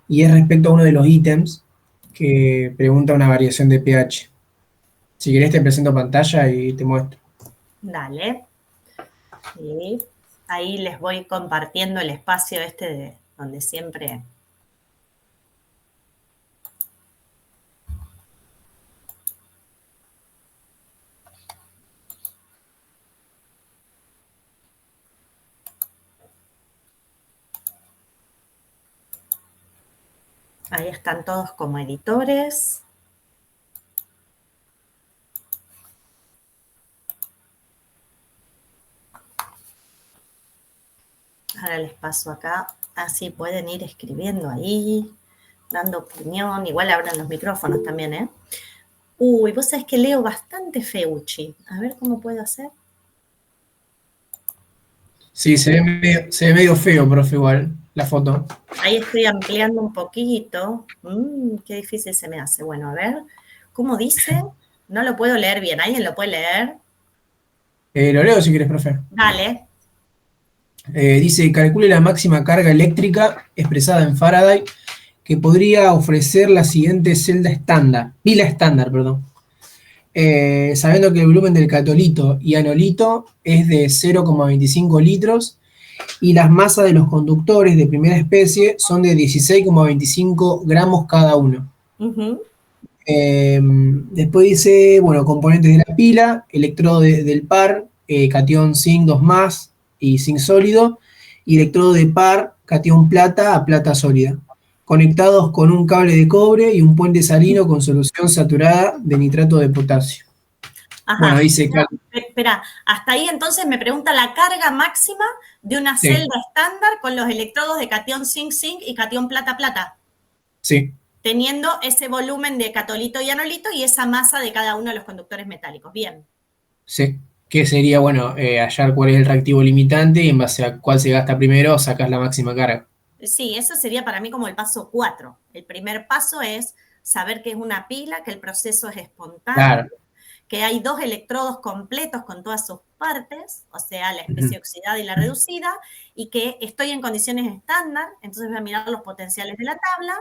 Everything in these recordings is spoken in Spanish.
y es respecto a uno de los ítems que pregunta una variación de pH. Si querés te presento pantalla y te muestro. Dale. Sí. Ahí les voy compartiendo el espacio donde siempre... Ahí están todos como editores. Ahora les paso acá, así pueden ir escribiendo ahí, dando opinión. Igual abran los micrófonos también, ¿eh? Uy, vos sabés que leo bastante feuchi. A ver cómo puedo hacer. Sí, se ve medio feo, profe, igual, la foto. Ahí estoy ampliando un poquito. Qué difícil se me hace. Bueno, a ver, ¿cómo dice? No lo puedo leer bien. ¿Alguien lo puede leer? Lo leo si querés, profe. Dale. Dice, calcule la máxima carga eléctrica expresada en Faraday que podría ofrecer la siguiente pila estándar, perdón. Sabiendo que el volumen del catolito y anolito es de 0,25 litros y las masas de los conductores de primera especie son de 16,25 gramos cada uno. Después dice, bueno, componentes de la pila, electrodo del par, catión zinc 2+, y zinc sólido, y electrodo de par, catión plata a plata sólida, conectados con un cable de cobre y un puente salino con solución saturada de nitrato de potasio. Ajá. Bueno, dice... Espera, hasta ahí entonces me pregunta la carga máxima de una celda estándar con los electrodos de catión zinc-zinc y catión plata-plata. Sí. Teniendo ese volumen de catolito y anolito y esa masa de cada uno de los conductores metálicos. Bien. Sí, que sería, bueno, hallar cuál es el reactivo limitante y en base a cuál se gasta primero sacas la máxima carga. Sí, eso sería para mí como el paso 4. El primer paso es saber que es una pila, que el proceso es espontáneo, claro, que hay dos electrodos completos con todas sus partes, o sea, la especie oxidada y la reducida, y que estoy en condiciones estándar, entonces voy a mirar los potenciales de la tabla,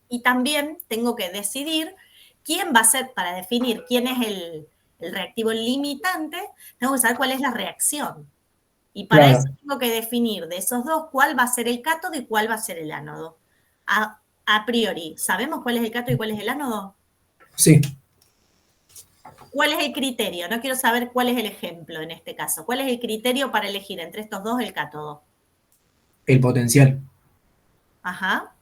y también tengo que decidir quién va a ser, para definir quién es el reactivo limitante, tengo que saber cuál es la reacción. Y para eso tengo que definir de esos dos cuál va a ser el cátodo y cuál va a ser el ánodo. A priori, ¿sabemos cuál es el cátodo y cuál es el ánodo? Sí. ¿Cuál es el criterio? No quiero saber cuál es el ejemplo en este caso. ¿Cuál es el criterio para elegir entre estos dos el cátodo? El potencial. Ajá.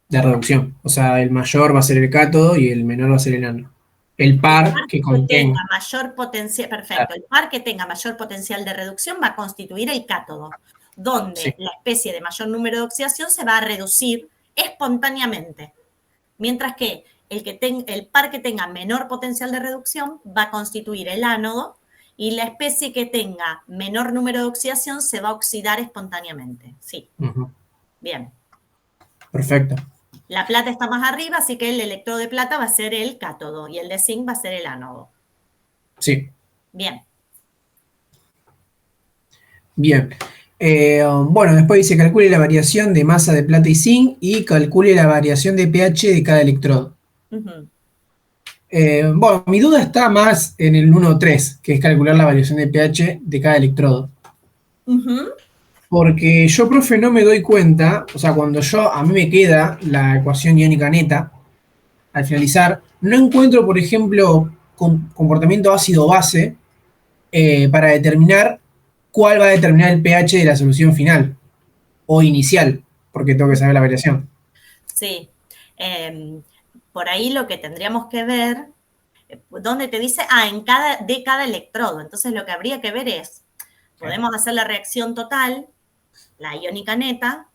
De reducción. O sea, el mayor va a ser el cátodo y el menor va a ser el ánodo. El par que contenga mayor potencial, perfecto. Claro. El par que tenga mayor potencial de reducción va a constituir el cátodo, donde la especie de mayor número de oxidación se va a reducir espontáneamente. Mientras que el par que tenga menor potencial de reducción va a constituir el ánodo y la especie que tenga menor número de oxidación se va a oxidar espontáneamente. Sí. Bien. Perfecto. La plata está más arriba, así que el electrodo de plata va a ser el cátodo y el de zinc va a ser el ánodo. Sí. Bien. Bien. Bueno, después dice calcule la variación de masa de plata y zinc y calcule la variación de pH de cada electrodo. Bueno, mi duda está más en el 1.3, que es calcular la variación de pH de cada electrodo. Porque yo, profe, no me doy cuenta, o sea, cuando a mí me queda la ecuación iónica neta, al finalizar, no encuentro, por ejemplo, comportamiento ácido-base para determinar cuál va a determinar el pH de la solución final o inicial, porque tengo que saber la variación. Sí. Por ahí lo que tendríamos que ver, donde te dice, de cada electrodo. Entonces lo que habría que ver es, podemos hacer la reacción total, la iónica neta,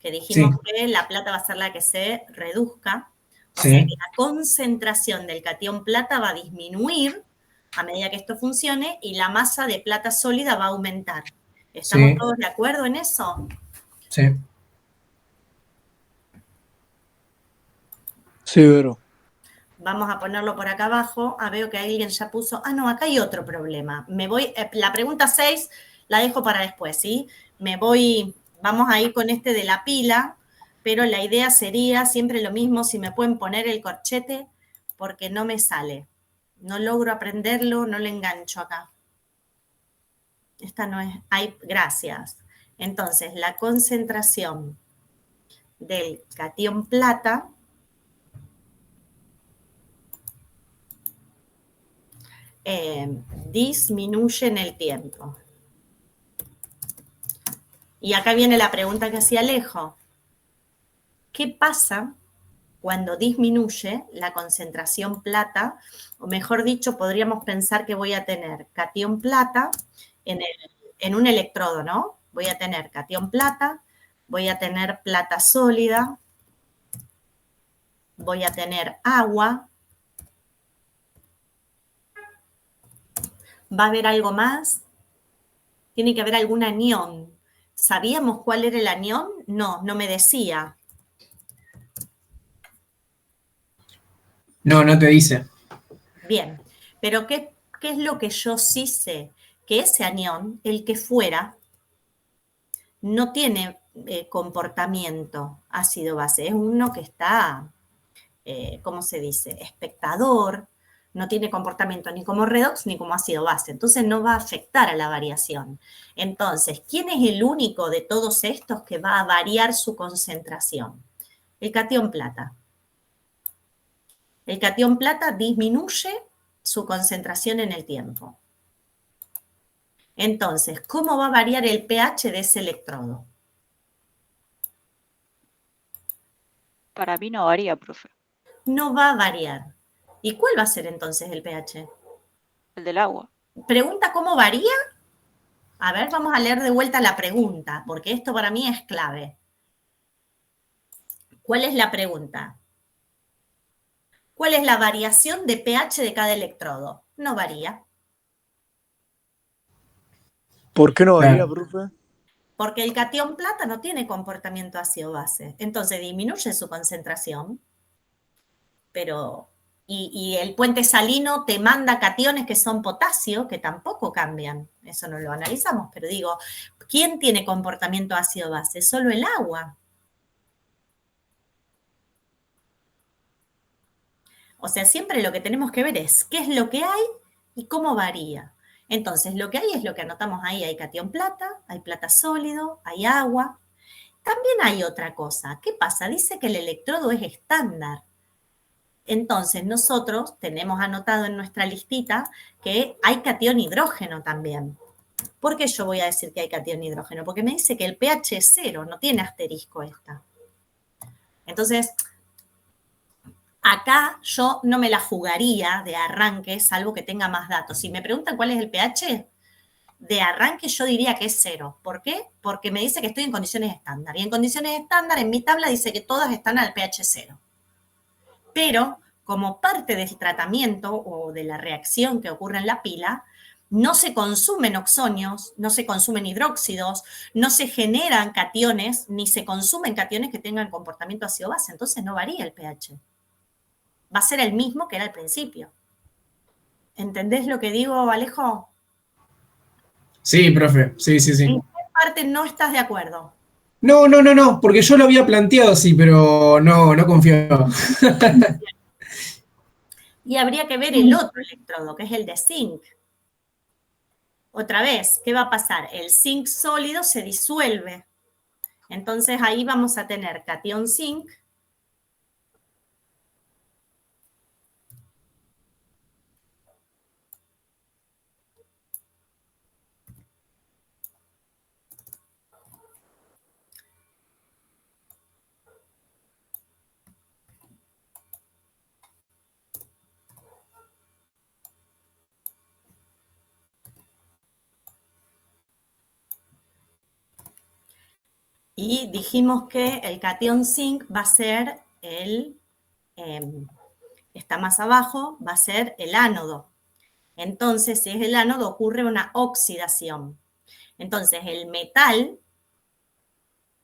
que dijimos que la plata va a ser la que se reduzca. O sea que la concentración del catión plata va a disminuir a medida que esto funcione y la masa de plata sólida va a aumentar. ¿Estamos todos de acuerdo en eso? Sí. Sí, Vero. Vamos a ponerlo por acá abajo. Veo que alguien ya puso... no, acá hay otro problema. Me voy... la pregunta 6 la dejo para después, ¿sí? Vamos a ir con este de la pila. pero la idea sería siempre lo mismo, si me pueden poner el corchete, porque no me sale. No logro aprenderlo, no le engancho acá. Esta no es, gracias. Entonces, la concentración del catión plata disminuye en el tiempo. Y acá viene la pregunta que hacía Alejo. ¿Qué pasa cuando disminuye la concentración plata? O mejor dicho, podríamos pensar que voy a tener catión plata en un electrodo, ¿no? Voy a tener catión plata, voy a tener plata sólida, voy a tener agua. ¿Va a haber algo más? Tiene que haber algún anión. ¿Sabíamos cuál era el anión? No, no me decía. No, no te dice. Bien, pero ¿qué es lo que yo sí sé? Que ese anión, el que fuera, no tiene comportamiento ácido-base. Es uno que está, ¿cómo se dice? Espectador, no tiene comportamiento ni como redox ni como ácido-base. Entonces no va a afectar a la variación. Entonces, ¿quién es el único de todos estos que va a variar su concentración? El catión plata. El catión plata disminuye su concentración en el tiempo. Entonces, ¿cómo va a variar el pH de ese electrodo? Para mí no varía, profe. No va a variar. ¿Y cuál va a ser entonces el pH? El del agua. ¿Pregunta cómo varía? A ver, vamos a leer de vuelta la pregunta, porque esto para mí es clave. ¿Cuál es la pregunta? ¿Cuál es la variación de pH de cada electrodo? No varía. ¿Por qué no varía, profe? Porque el catión plata no tiene comportamiento ácido-base. Entonces disminuye su concentración, pero... Y el puente salino te manda cationes que son potasio, que tampoco cambian. Eso no lo analizamos, pero digo, ¿quién tiene comportamiento ácido-base? Solo el agua. O sea, siempre lo que tenemos que ver es qué es lo que hay y cómo varía. Entonces, lo que hay es lo que anotamos ahí. Hay catión plata, hay plata sólido, hay agua. También hay otra cosa. ¿Qué pasa? Dice que el electrodo es estándar. Entonces, nosotros tenemos anotado en nuestra listita que hay catión hidrógeno también. ¿Por qué yo voy a decir que hay catión hidrógeno? Porque me dice que el pH es 0, no tiene asterisco esta. Entonces, acá yo no me la jugaría de arranque, salvo que tenga más datos. Si me preguntan cuál es el pH, de arranque yo diría que es 0. ¿Por qué? Porque me dice que estoy en condiciones estándar. Y en condiciones estándar, en mi tabla dice que todas están al pH 0. Pero como parte del tratamiento o de la reacción que ocurre en la pila, no se consumen oxonios, no se consumen hidróxidos, no se generan cationes, ni se consumen cationes que tengan comportamiento ácido-base, entonces no varía el pH. Va a ser el mismo que era al principio. ¿Entendés lo que digo, Alejo? Sí, profe, sí. ¿En qué parte no estás de acuerdo? No, porque yo lo había planteado así, pero no confiaba. Y habría que ver el otro electrodo, que es el de zinc. Otra vez, ¿qué va a pasar? El zinc sólido se disuelve. Entonces ahí vamos a tener catión zinc. Y dijimos que el catión zinc va a ser está más abajo, va a ser el ánodo. Entonces, si es el ánodo, ocurre una oxidación. Entonces, el metal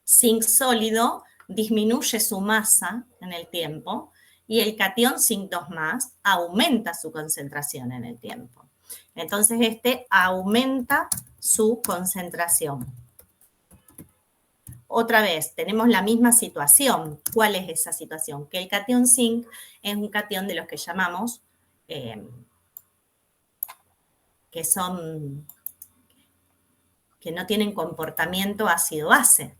zinc sólido disminuye su masa en el tiempo y el catión zinc 2+ aumenta su concentración en el tiempo. Entonces, este aumenta su concentración. otra vez, tenemos la misma situación. ¿Cuál es esa situación? Que el catión zinc es un catión de los que llamamos, que no tienen comportamiento ácido-base.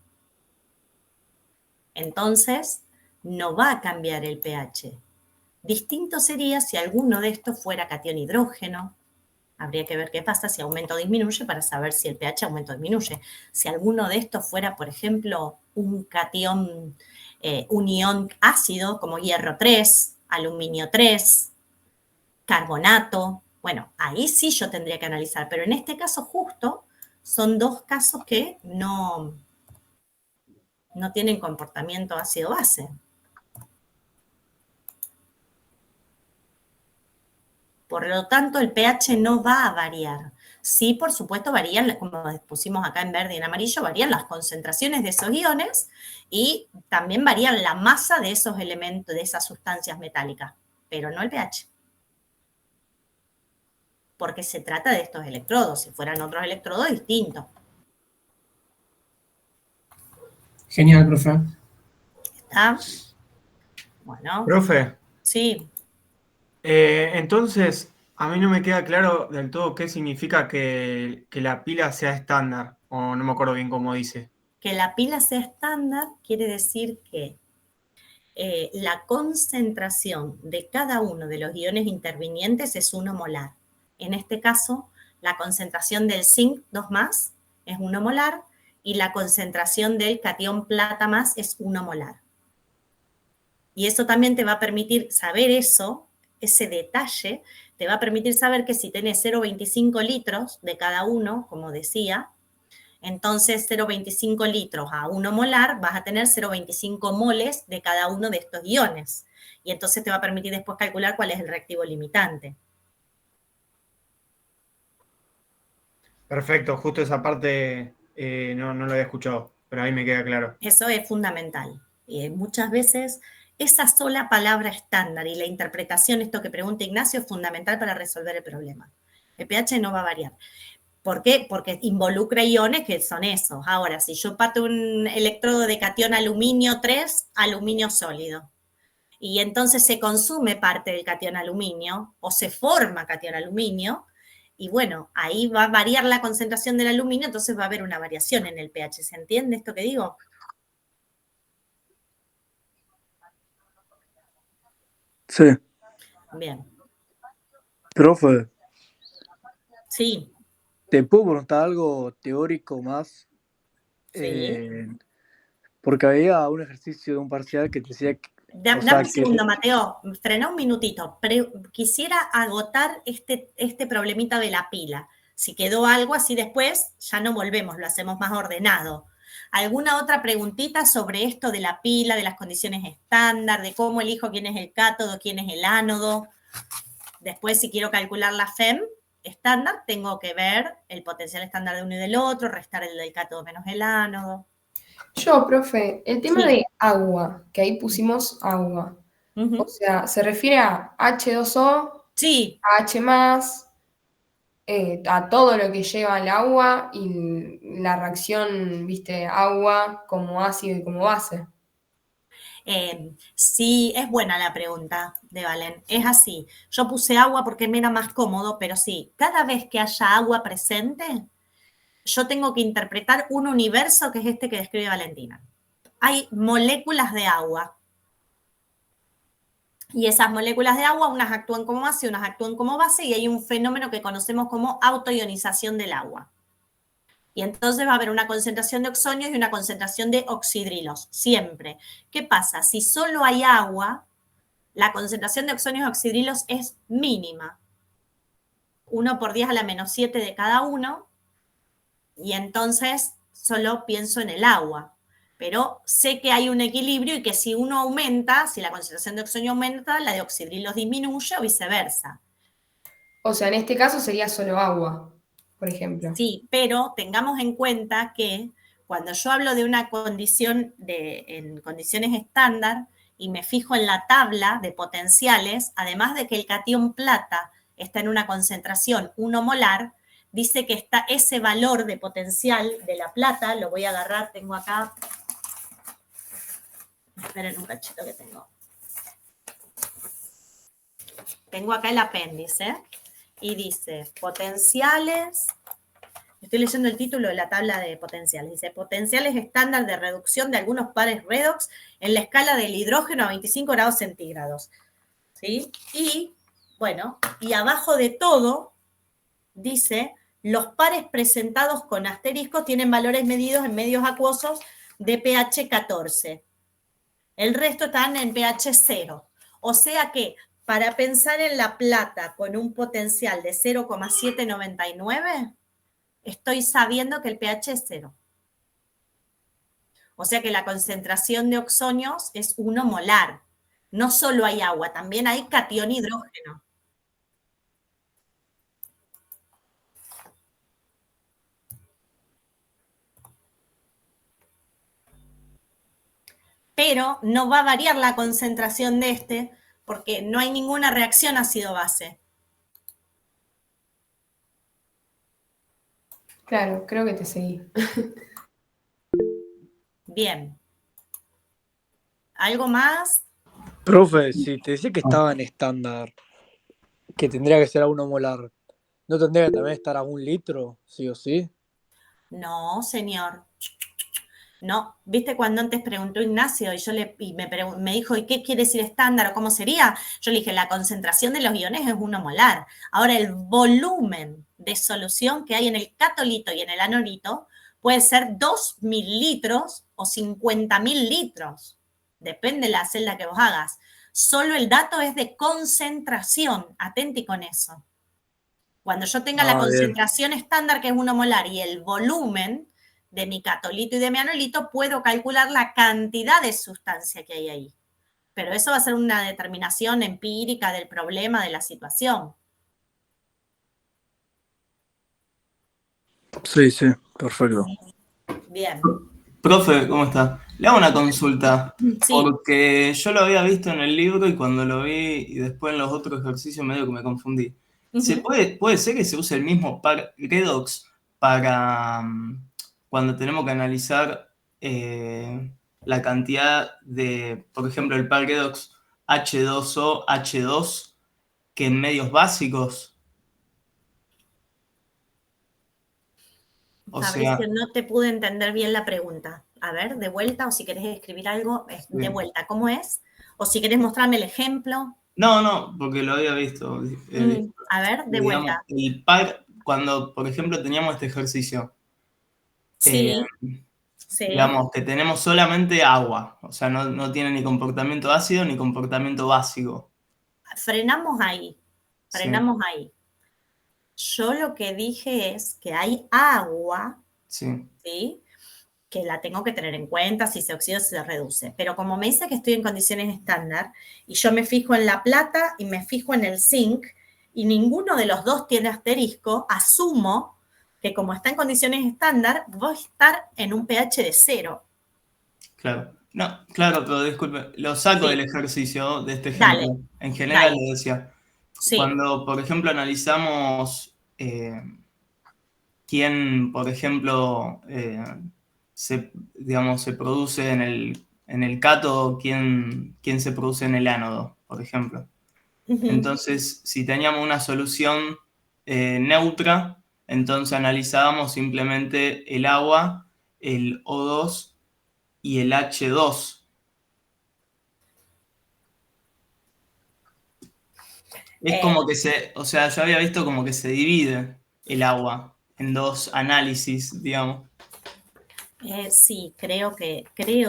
Entonces, no va a cambiar el pH. Distinto sería si alguno de estos fuera catión hidrógeno. Habría que ver qué pasa si aumenta o disminuye para saber si el pH aumenta o disminuye. Si alguno de estos fuera, por ejemplo, un catión, un ion ácido como hierro 3, aluminio 3, carbonato, bueno, ahí sí yo tendría que analizar, pero en este caso justo son dos casos que no tienen comportamiento ácido-base. Por lo tanto, el pH no va a variar. Sí, por supuesto, varían, como pusimos acá en verde y en amarillo, varían las concentraciones de esos iones y también varían la masa de esos elementos, de esas sustancias metálicas, pero no el pH. Porque se trata de estos electrodos. Si fueran otros electrodos, distintos. Genial, profe. ¿Está? Bueno. Profe, Sí. entonces a mí no me queda claro del todo qué significa que la pila sea estándar, o no me acuerdo bien cómo dice. Que la pila sea estándar quiere decir que la concentración de cada uno de los iones intervinientes es 1 molar. En este caso, la concentración del zinc 2+ es 1 molar y la concentración del catión plata más es 1 molar. Y eso también te va a permitir saber eso, ese detalle, te va a permitir saber que si tenés 0,25 litros de cada uno, como decía, entonces 0,25 litros a 1 molar vas a tener 0,25 moles de cada uno de estos iones. Y entonces te va a permitir después calcular cuál es el reactivo limitante. Perfecto, justo esa parte no lo había escuchado, pero ahí me queda claro. Eso es fundamental. Muchas veces esa sola palabra estándar y la interpretación, esto que pregunta Ignacio, es fundamental para resolver el problema. El pH no va a variar. ¿Por qué? Porque involucra iones que son esos. Ahora, si yo parto un electrodo de catión aluminio 3, aluminio sólido, y entonces se consume parte del catión aluminio, o se forma catión aluminio, y bueno, ahí va a variar la concentración del aluminio, entonces va a haber una variación en el pH. ¿Se entiende esto que digo? Sí. Bien. Profe, Sí. ¿te puedo preguntar algo teórico más? Sí. Porque había un ejercicio de un parcial que te decía que, Dame un segundo, Mateo, frena un minutito. Quisiera agotar este problemita de la pila. Si quedó algo, así después ya no volvemos, lo hacemos más ordenado. ¿Alguna otra preguntita sobre esto de la pila, de las condiciones estándar, de cómo elijo quién es el cátodo, quién es el ánodo? Después, si quiero calcular la FEM estándar, tengo que ver el potencial estándar de uno y del otro, restar el del cátodo menos el ánodo. Yo, profe, el tema Sí. de agua, que ahí pusimos agua. O sea, ¿se refiere a H2O, Sí. a H+, a todo lo que lleva el agua y la reacción, viste, agua como ácido y como base? Sí, es buena la pregunta de Valen. Es así. Yo puse agua porque me era más cómodo, pero sí, cada vez que haya agua presente, yo tengo que interpretar un universo que es este que describe Valentina. Hay moléculas de agua. Y esas moléculas de agua, unas actúan como ácido, unas actúan como base, y hay un fenómeno que conocemos como autoionización del agua. Y entonces va a haber una concentración de oxonios y una concentración de oxidrilos, siempre. ¿Qué pasa? Si solo hay agua, la concentración de oxonios y oxidrilos es mínima. 1 × 10⁻⁷ de cada uno, y entonces solo pienso en el agua. Pero sé que hay un equilibrio y que si uno aumenta, si la concentración de oxonio aumenta, la de oxidrilos disminuye o viceversa. O sea, en este caso sería solo agua, por ejemplo. Sí, pero tengamos en cuenta que cuando yo hablo de una condición en condiciones estándar y me fijo en la tabla de potenciales, además de que el catión plata está en una concentración 1 molar, dice que está ese valor de potencial de la plata, lo voy a agarrar, tengo acá Esperen un cachito que tengo. Tengo acá el apéndice y dice potenciales. Estoy leyendo el título de la tabla de potenciales. Dice potenciales estándar de reducción de algunos pares redox en la escala del hidrógeno a 25 grados centígrados. ¿Sí? Y, bueno, y abajo de todo dice los pares presentados con asterisco tienen valores medidos en medios acuosos de pH 14. El resto están en pH 0. O sea que para pensar en la plata con un potencial de 0,799, estoy sabiendo que el pH es 0. O sea que la concentración de oxonios es 1 molar. No solo hay agua, también hay catión hidrógeno. Pero no va a variar la concentración de este porque no hay ninguna reacción ácido-base. Claro, creo que te seguí. Bien. ¿Algo más? Profe, si te decía que estaba en estándar, que tendría que ser a 1 molar, ¿no tendría que también estar a 1 litro, sí o sí? No, señor. No, ¿viste cuando antes preguntó Ignacio y me dijo, ¿y qué quiere decir estándar o cómo sería? Yo le dije, la concentración de los iones es 1 molar. Ahora, el volumen de solución que hay en el catolito y en el anolito puede ser 2 mililitros o 50.000 litros. Depende de la celda que vos hagas. Solo el dato es de concentración. Atenti con eso. Cuando yo tenga la concentración estándar, que es 1 molar, y el volumen de mi catolito y de mi anolito, puedo calcular la cantidad de sustancia que hay ahí. Pero eso va a ser una determinación empírica del problema, de la situación. Sí, sí, perfecto. Bien. Profe, ¿cómo está? Le hago una consulta, Sí. porque yo lo había visto en el libro y cuando lo vi y después en los otros ejercicios medio que me confundí. ¿Puede ser que se use el mismo par redox para cuando tenemos que analizar la cantidad de, por ejemplo, el par redox H2O, H2, que en medios básicos? O Fabricio, sea, no te pude entender bien la pregunta. A ver, de vuelta, o si querés escribir algo, de vuelta, ¿cómo es? O si querés mostrarme el ejemplo. no, porque lo había visto. A ver, de Digamos, vuelta. el par, cuando, por ejemplo, teníamos este ejercicio, Sí, sí. digamos que tenemos solamente agua, o sea, no tiene ni comportamiento ácido ni comportamiento básico. Frenamos ahí, Sí, frenamos ahí. Yo lo que dije es que hay agua, sí. ¿sí? Que la tengo que tener en cuenta, si se oxida o se reduce. Pero como me dice que estoy en condiciones estándar, y yo me fijo en la plata y me fijo en el zinc, y ninguno de los dos tiene asterisco, asumo que como está en condiciones estándar, voy a estar en un pH de 0. Claro. No, claro, pero disculpe, lo saco Sí. del ejercicio de este Dale, ejemplo. En general dale. le decía, Sí. cuando, por ejemplo, analizamos quién, por ejemplo, digamos, se produce en el cátodo, quién se produce en el ánodo, por ejemplo. Entonces, si teníamos una solución neutra, entonces analizábamos simplemente el agua, el O2 y el H2. Es como que o sea, yo había visto como que se divide el agua en dos análisis, digamos. Sí, creo que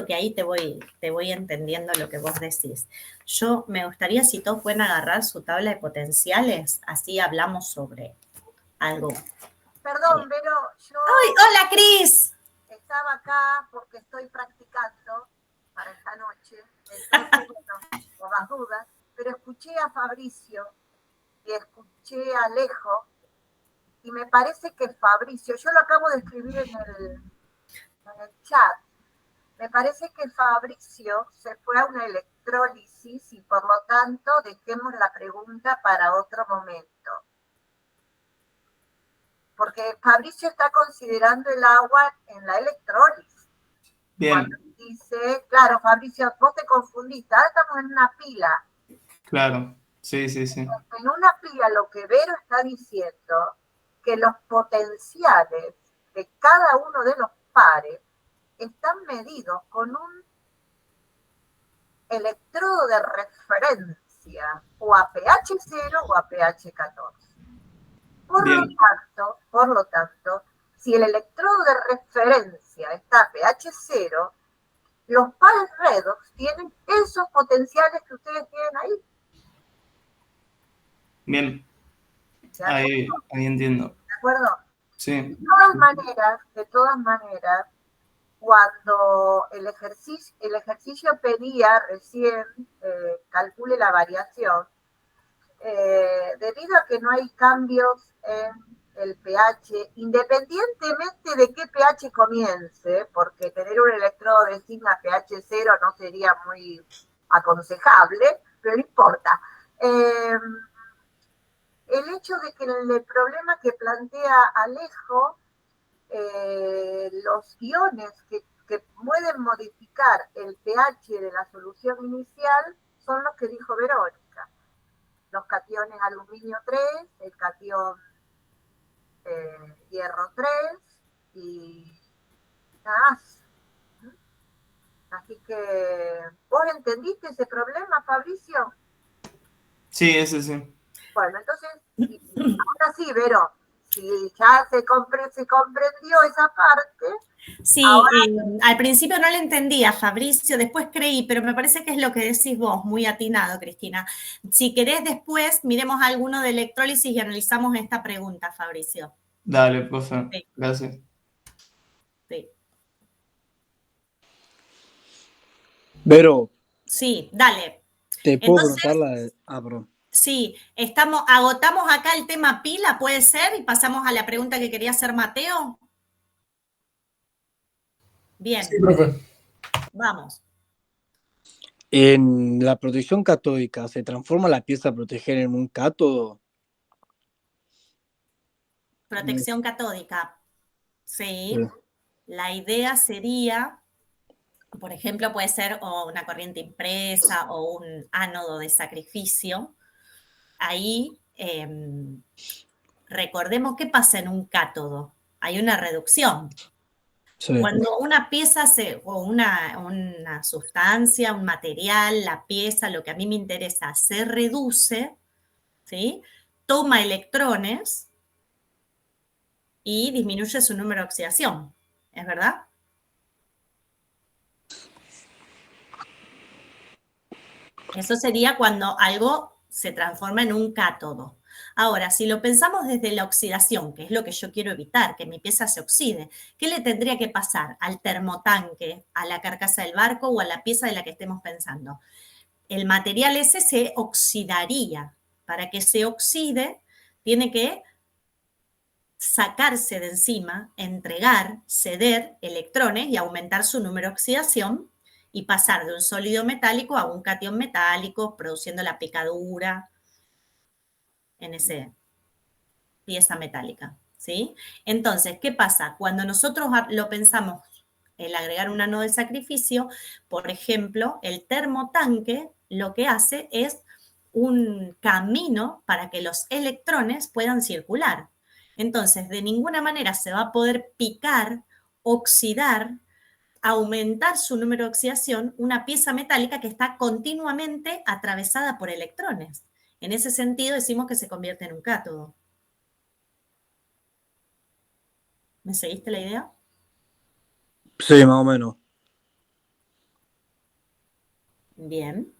ahí te voy entendiendo lo que vos decís. Yo me gustaría si todos pueden agarrar su tabla de potenciales, así hablamos sobre algo. Perdón, Vero, yo ¡Ay, hola, Cris! estaba acá porque estoy practicando para esta noche, entonces, bueno, por las dudas, pero escuché a Fabricio y escuché a Alejo, y me parece que Fabricio, yo lo acabo de escribir en el chat, me parece que Fabricio se fue a una electrólisis y por lo tanto dejemos la pregunta para otro momento. Porque Fabricio está considerando el agua en la electrólisis. Bien. dice, claro, Fabricio, vos te confundiste, ahora estamos en una pila. Claro, sí, sí, sí. En una pila lo que Vero está diciendo, que los potenciales de cada uno de los pares están medidos con un electrodo de referencia, o a pH 0 o a pH 14. Por lo tanto, si el electrodo de referencia está a pH 0, los pares redox tienen esos potenciales que ustedes tienen ahí. Bien, ahí entiendo. ¿De acuerdo? Sí. De todas maneras, cuando el ejercicio pedía recién calcule la variación, debido a que no hay cambios en el pH, independientemente de qué pH comience, porque tener un electrodo de zinc a pH 0 no sería muy aconsejable, pero no importa. El hecho de que el problema que plantea Alejo, los iones que pueden modificar el pH de la solución inicial son los que dijo Verónica. Los cationes aluminio 3, el catión hierro 3 y nada más. Así que, ¿vos entendiste ese problema, Fabricio? Sí, ese sí. Bueno, entonces, ahora sí, Vero, si ya se comprendió esa parte. Sí, ahora, al principio no le entendía, Fabricio, después creí, pero me parece que es lo que decís vos, muy atinado, Cristina. Si querés después, miremos alguno de electrólisis y analizamos esta pregunta, Fabricio. Dale, profe. Sí. Gracias. Sí. Vero, Sí, dale. ¿te puedo Entonces, preguntar perdón. sí, agotamos acá el tema pila, ¿puede ser? Y pasamos a la pregunta que quería hacer Mateo. Bien. Sí, profe. Vamos. En la protección catódica, ¿se transforma la pieza a proteger en un cátodo? Protección catódica. Sí. Sí. La idea sería, por ejemplo, puede ser o una corriente impresa o un ánodo de sacrificio. Ahí recordemos qué pasa en un cátodo. Hay una reducción. Sí. Cuando una pieza o una sustancia, un material, la pieza, lo que a mí me interesa, se reduce, ¿sí? Toma electrones y disminuye su número de oxidación. ¿Es verdad? Eso sería cuando algo se transforma en un cátodo. Ahora, si lo pensamos desde la oxidación, que es lo que yo quiero evitar, que mi pieza se oxide, ¿qué le tendría que pasar al termotanque, a la carcasa del barco o a la pieza de la que estemos pensando? El material ese se oxidaría. Para que se oxide, tiene que sacarse de encima, entregar, ceder electrones y aumentar su número de oxidación y pasar de un sólido metálico a un catión metálico, produciendo la picadura en esa pieza metálica, ¿sí? Entonces, ¿qué pasa? Cuando nosotros lo pensamos, el agregar un ánodo de sacrificio, por ejemplo, el termotanque lo que hace es un camino para que los electrones puedan circular. Entonces, de ninguna manera se va a poder picar, oxidar, aumentar su número de oxidación una pieza metálica que está continuamente atravesada por electrones. En ese sentido, decimos que se convierte en un cátodo. ¿Me seguiste la idea? Sí, más o menos. Bien.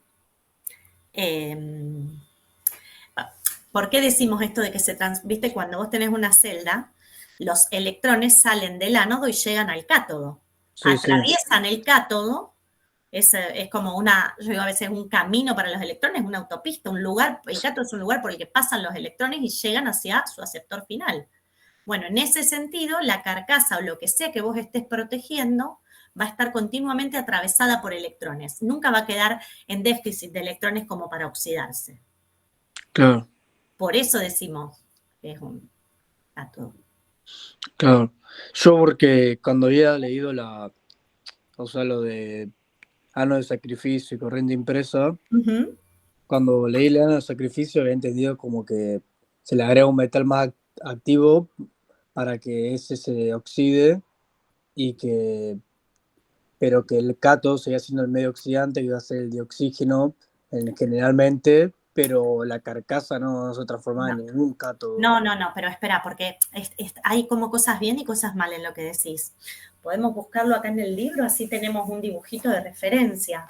¿Por qué decimos esto de que viste, cuando vos tenés una celda, los electrones salen del ánodo y llegan al cátodo? Sí, atraviesan el cátodo, es como yo digo a veces un camino para los electrones, una autopista, un lugar, el cátodo es un lugar por el que pasan los electrones y llegan hacia su aceptor final. Bueno, en ese sentido, la carcasa o lo que sea que vos estés protegiendo va a estar continuamente atravesada por electrones. Nunca va a quedar en déficit de electrones como para oxidarse. Claro. Por eso decimos que es un cátodo. Claro. Yo porque cuando había leído la o sea, lo de ano de sacrificio y corriente impresa, Ujú. cuando leí el ano de sacrificio había entendido como que se le agrega un metal más activo para que ese se oxide y que, pero que el cátodo seguía siendo el medio oxidante, que iba a ser el dioxígeno generalmente, pero la carcasa no se transformaba en ningún cátodo. No, pero espera, porque hay como cosas bien y cosas mal en lo que decís. Podemos buscarlo acá en el libro, así tenemos un dibujito de referencia.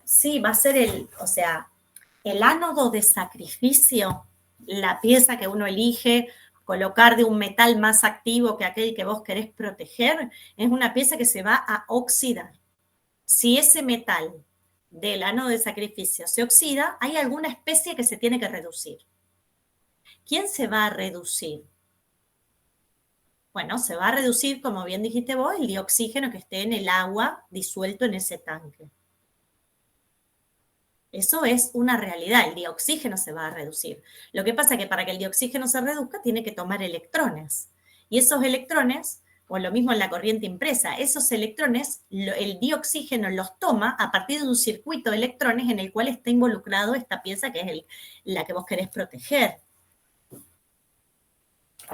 Sí, va a ser el ánodo de sacrificio, la pieza que uno elige colocar de un metal más activo que aquel que vos querés proteger, es una pieza que se va a oxidar. Si ese metal del ánodo de sacrificio se oxida, hay alguna especie que se tiene que reducir. ¿Quién se va a reducir? Bueno, se va a reducir, como bien dijiste vos, el dioxígeno que esté en el agua disuelto en ese tanque. Eso es una realidad, el dioxígeno se va a reducir. Lo que pasa es que para que el dioxígeno se reduzca tiene que tomar electrones. Y esos electrones, o lo mismo en la corriente impresa, esos electrones, el dioxígeno los toma a partir de un circuito de electrones en el cual está involucrado esta pieza que es la que vos querés proteger.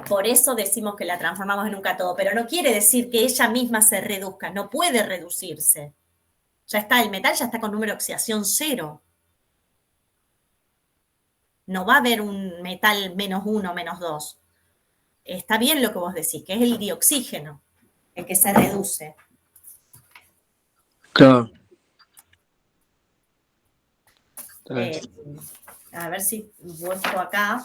Por eso decimos que la transformamos en un cátodo, pero no quiere decir que ella misma se reduzca, no puede reducirse. Ya está, el metal ya está con número de oxidación 0. No va a haber un metal -1, -2. Está bien lo que vos decís, que es el dioxígeno, el que se reduce. Claro. A ver si muestro acá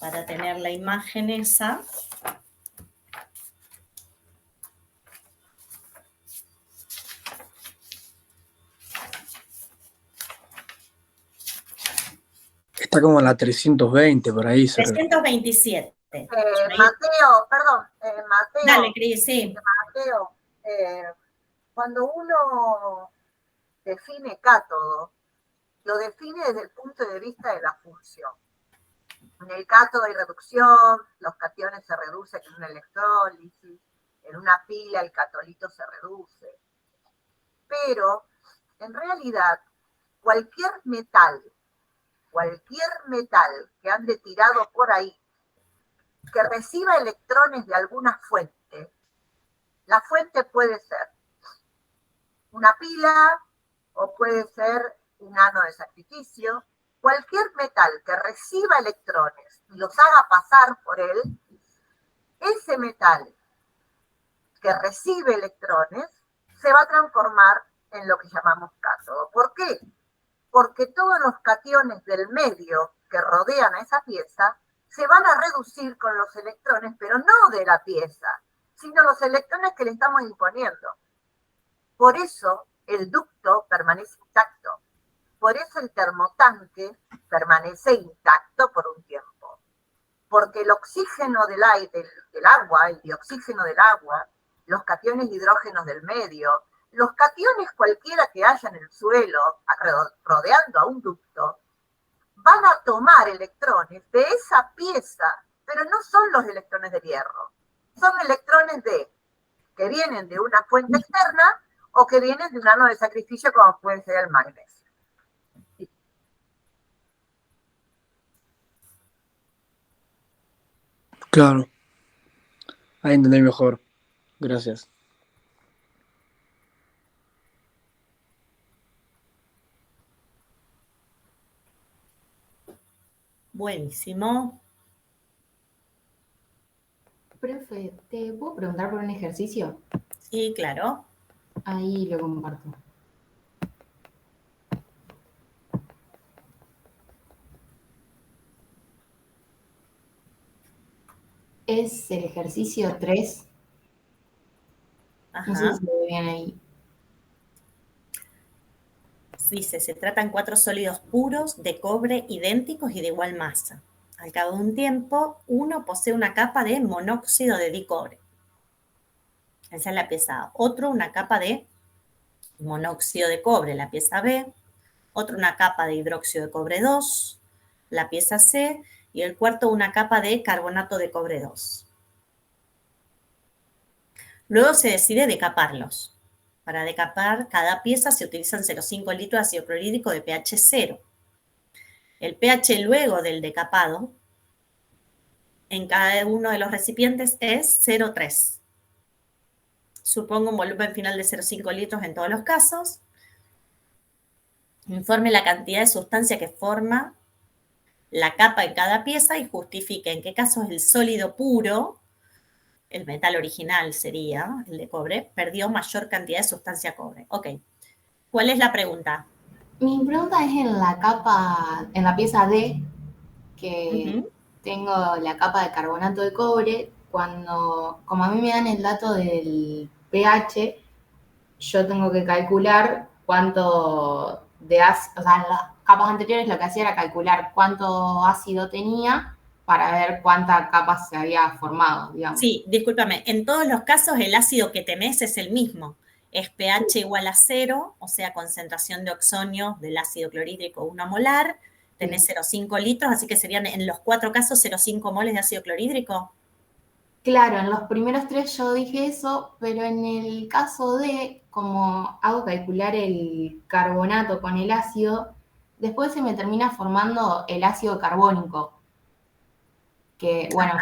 para tener la imagen esa. Está como en la 320 por ahí. 327. Mateo, perdón, Mateo. Dale, Cris, sí. Mateo, cuando uno define cátodo, lo define desde el punto de vista de la función. En el cátodo hay reducción, los cationes se reducen en una electrólisis, en una pila el catolito se reduce. Pero, en realidad, cualquier metal que ande tirado por ahí, que reciba electrones de alguna fuente, la fuente puede ser una pila o puede ser un ano de sacrificio. Cualquier metal que reciba electrones y los haga pasar por él, ese metal que recibe electrones se va a transformar en lo que llamamos cátodo. ¿Por qué? Porque todos los cationes del medio que rodean a esa pieza se van a reducir con los electrones, pero no de la pieza, sino los electrones que le estamos imponiendo. Por eso el ducto permanece intacto. Por eso el termotanque permanece intacto por un tiempo. Porque el oxígeno del agua, el dioxígeno del agua, los cationes hidrógenos del medio, los cationes cualquiera que haya en el suelo rodeando a un ducto, van a tomar electrones de esa pieza, pero no son los electrones de hierro. Son electrones que vienen de una fuente externa o que vienen de un ano de sacrificio como puede ser el magnesio. Claro. Ahí entendí mejor. Gracias. Buenísimo. Profe, ¿te puedo preguntar por un ejercicio? Sí, claro. Ahí lo comparto. Es el ejercicio 3. Ajá. No sé si se ve bien ahí. Dice, se tratan 4 sólidos puros de cobre idénticos y de igual masa. Al cabo de un tiempo, uno posee una capa de monóxido de dicobre. Esa es la pieza A. Otro, una capa de monóxido de cobre, la pieza B. Otro, una capa de hidróxido de cobre 2, la pieza C. Y el cuarto, una capa de carbonato de cobre 2. Luego se decide decaparlos. Para decapar cada pieza se utilizan 0,5 litros de ácido clorhídrico de pH 0. El pH luego del decapado en cada uno de los recipientes es 0,3. Supongo un volumen final de 0,5 litros en todos los casos. Informe la cantidad de sustancia que forma la capa en cada pieza y justifique en qué casos el sólido puro, el metal original sería, el de cobre, perdió mayor cantidad de sustancia cobre. Ok. ¿Cuál es la pregunta? Mi pregunta es en la capa, en la pieza D, que tengo la capa de carbonato de cobre. Como a mí me dan el dato del pH, yo tengo que calcular cuánto de ácido, o sea, en las capas anteriores lo que hacía era calcular cuánto ácido tenía para ver cuánta capa se había formado, digamos. Sí, discúlpame, en todos los casos el ácido que tenés es el mismo. Es pH igual a 0, o sea, concentración de oxonio del ácido clorhídrico 1 molar, tenés 0,5 litros, así que serían en los 4 casos 0,5 moles de ácido clorhídrico. Claro, en los primeros 3 yo dije eso, pero en el caso de, como hago calcular el carbonato con el ácido, después se me termina formando el ácido carbónico, que, bueno,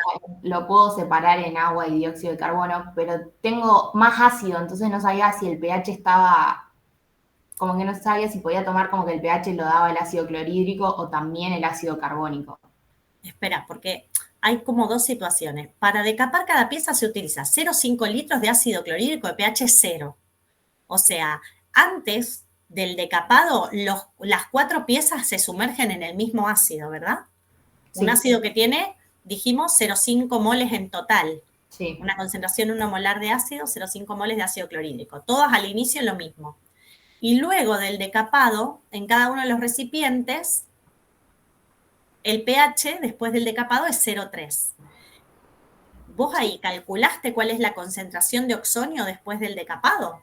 lo puedo separar en agua y dióxido de carbono, pero tengo más ácido, entonces no sabía si el pH estaba, como que no sabía si podía tomar como que el pH lo daba el ácido clorhídrico o también el ácido carbónico. Espera, porque hay como dos situaciones. Para decapar cada pieza se utiliza 0,5 litros de ácido clorhídrico de pH 0. O sea, antes del decapado, las 4 piezas se sumergen en el mismo ácido, ¿verdad? Sí. Un ácido que tiene, dijimos, 0,5 moles en total. Sí. Una concentración 1 molar de ácido, 0,5 moles de ácido clorhídrico. Todas al inicio lo mismo. Y luego del decapado, en cada uno de los recipientes, el pH después del decapado es 0,3. ¿Vos ahí calculaste cuál es la concentración de oxonio después del decapado?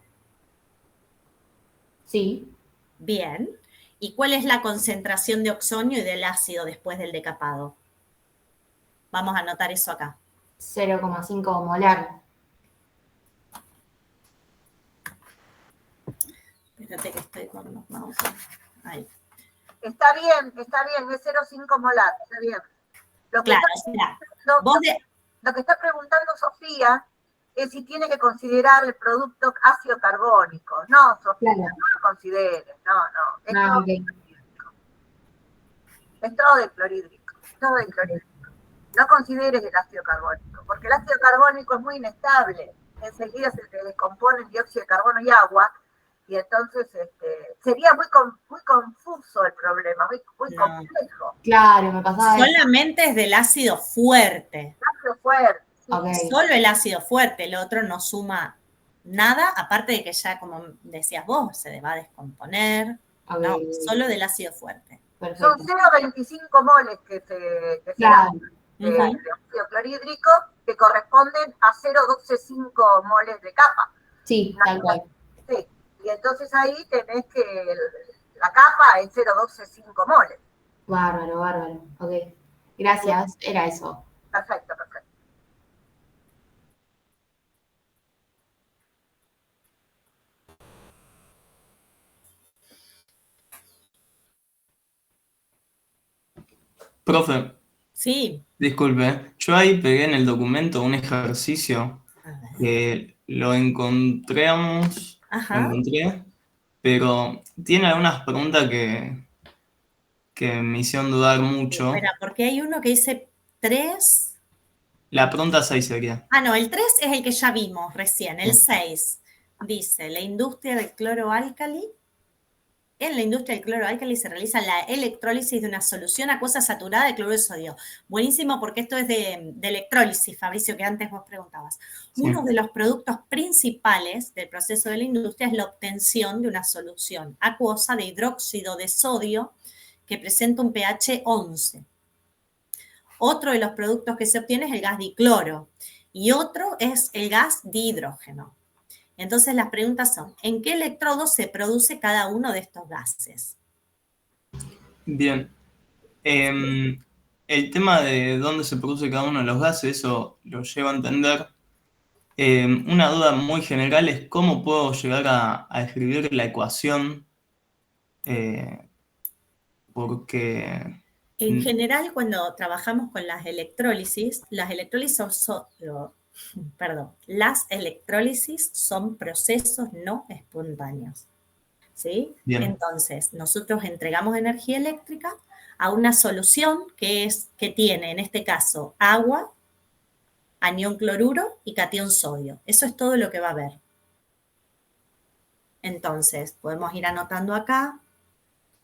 Sí. Bien. ¿Y cuál es la concentración de oxonio y del ácido después del decapado? Vamos a anotar eso acá. 0,5 molar. Espérate que estoy con los mouse. Ahí. Está bien, es 0,5 molar, está bien. Lo que, lo que está preguntando Sofía es si tiene que considerar el producto ácido carbónico. No, Sofía, claro. No lo consideres, no. Es todo clorhídrico. Es todo de clorhídrico, todo de clorhídrico. No consideres el ácido carbónico, porque el ácido carbónico es muy inestable. Enseguida se te descompone el dióxido de carbono y agua, y entonces sería muy confuso el problema, muy complejo. Claro, me pasaba solamente es del ácido fuerte. El ácido fuerte. Sí. Okay. Solo el ácido fuerte, el otro no suma nada, aparte de que ya, como decías vos, se va a descomponer. Okay. No, solo del ácido fuerte. Perfecto. Son 0,25 moles que se claro. de óxido clorhídrico, que corresponden a 0,125 moles de capa. Sí, tal cual. Sí. Y entonces ahí tenés que la capa es 0,125 moles. Bárbaro. Ok. Gracias, era eso. Perfecto. Profe. Sí. Disculpe, yo ahí pegué en el documento un ejercicio que lo encontré, pero tiene algunas preguntas que me hicieron dudar mucho. Espera, porque hay uno que dice 3. La pregunta 6 sería. No, el 3 es el que ya vimos recién. El 6 dice, la industria del cloroálcali. En la industria del cloroálcali se realiza la electrólisis de una solución acuosa saturada de cloruro de sodio. Buenísimo, porque esto es de electrólisis, Fabricio, que antes vos preguntabas. Sí. Uno de los productos principales del proceso de la industria es la obtención de una solución acuosa de hidróxido de sodio que presenta un pH 11. Otro de los productos que se obtiene es el gas dicloro y otro es el gas dihidrógeno. Entonces las preguntas son, ¿en qué electrodo se produce cada uno de estos gases? Bien. El tema de dónde se produce cada uno de los gases, eso lo llevo a entender Una duda muy general es cómo puedo llegar a escribir la ecuación, porque... En general, cuando trabajamos con las electrólisis las electrólisis son procesos no espontáneos, ¿sí? Bien. Entonces, nosotros entregamos energía eléctrica a una solución que tiene, en este caso, agua, anión cloruro y catión sodio. Eso es todo lo que va a haber. Entonces, podemos ir anotando acá,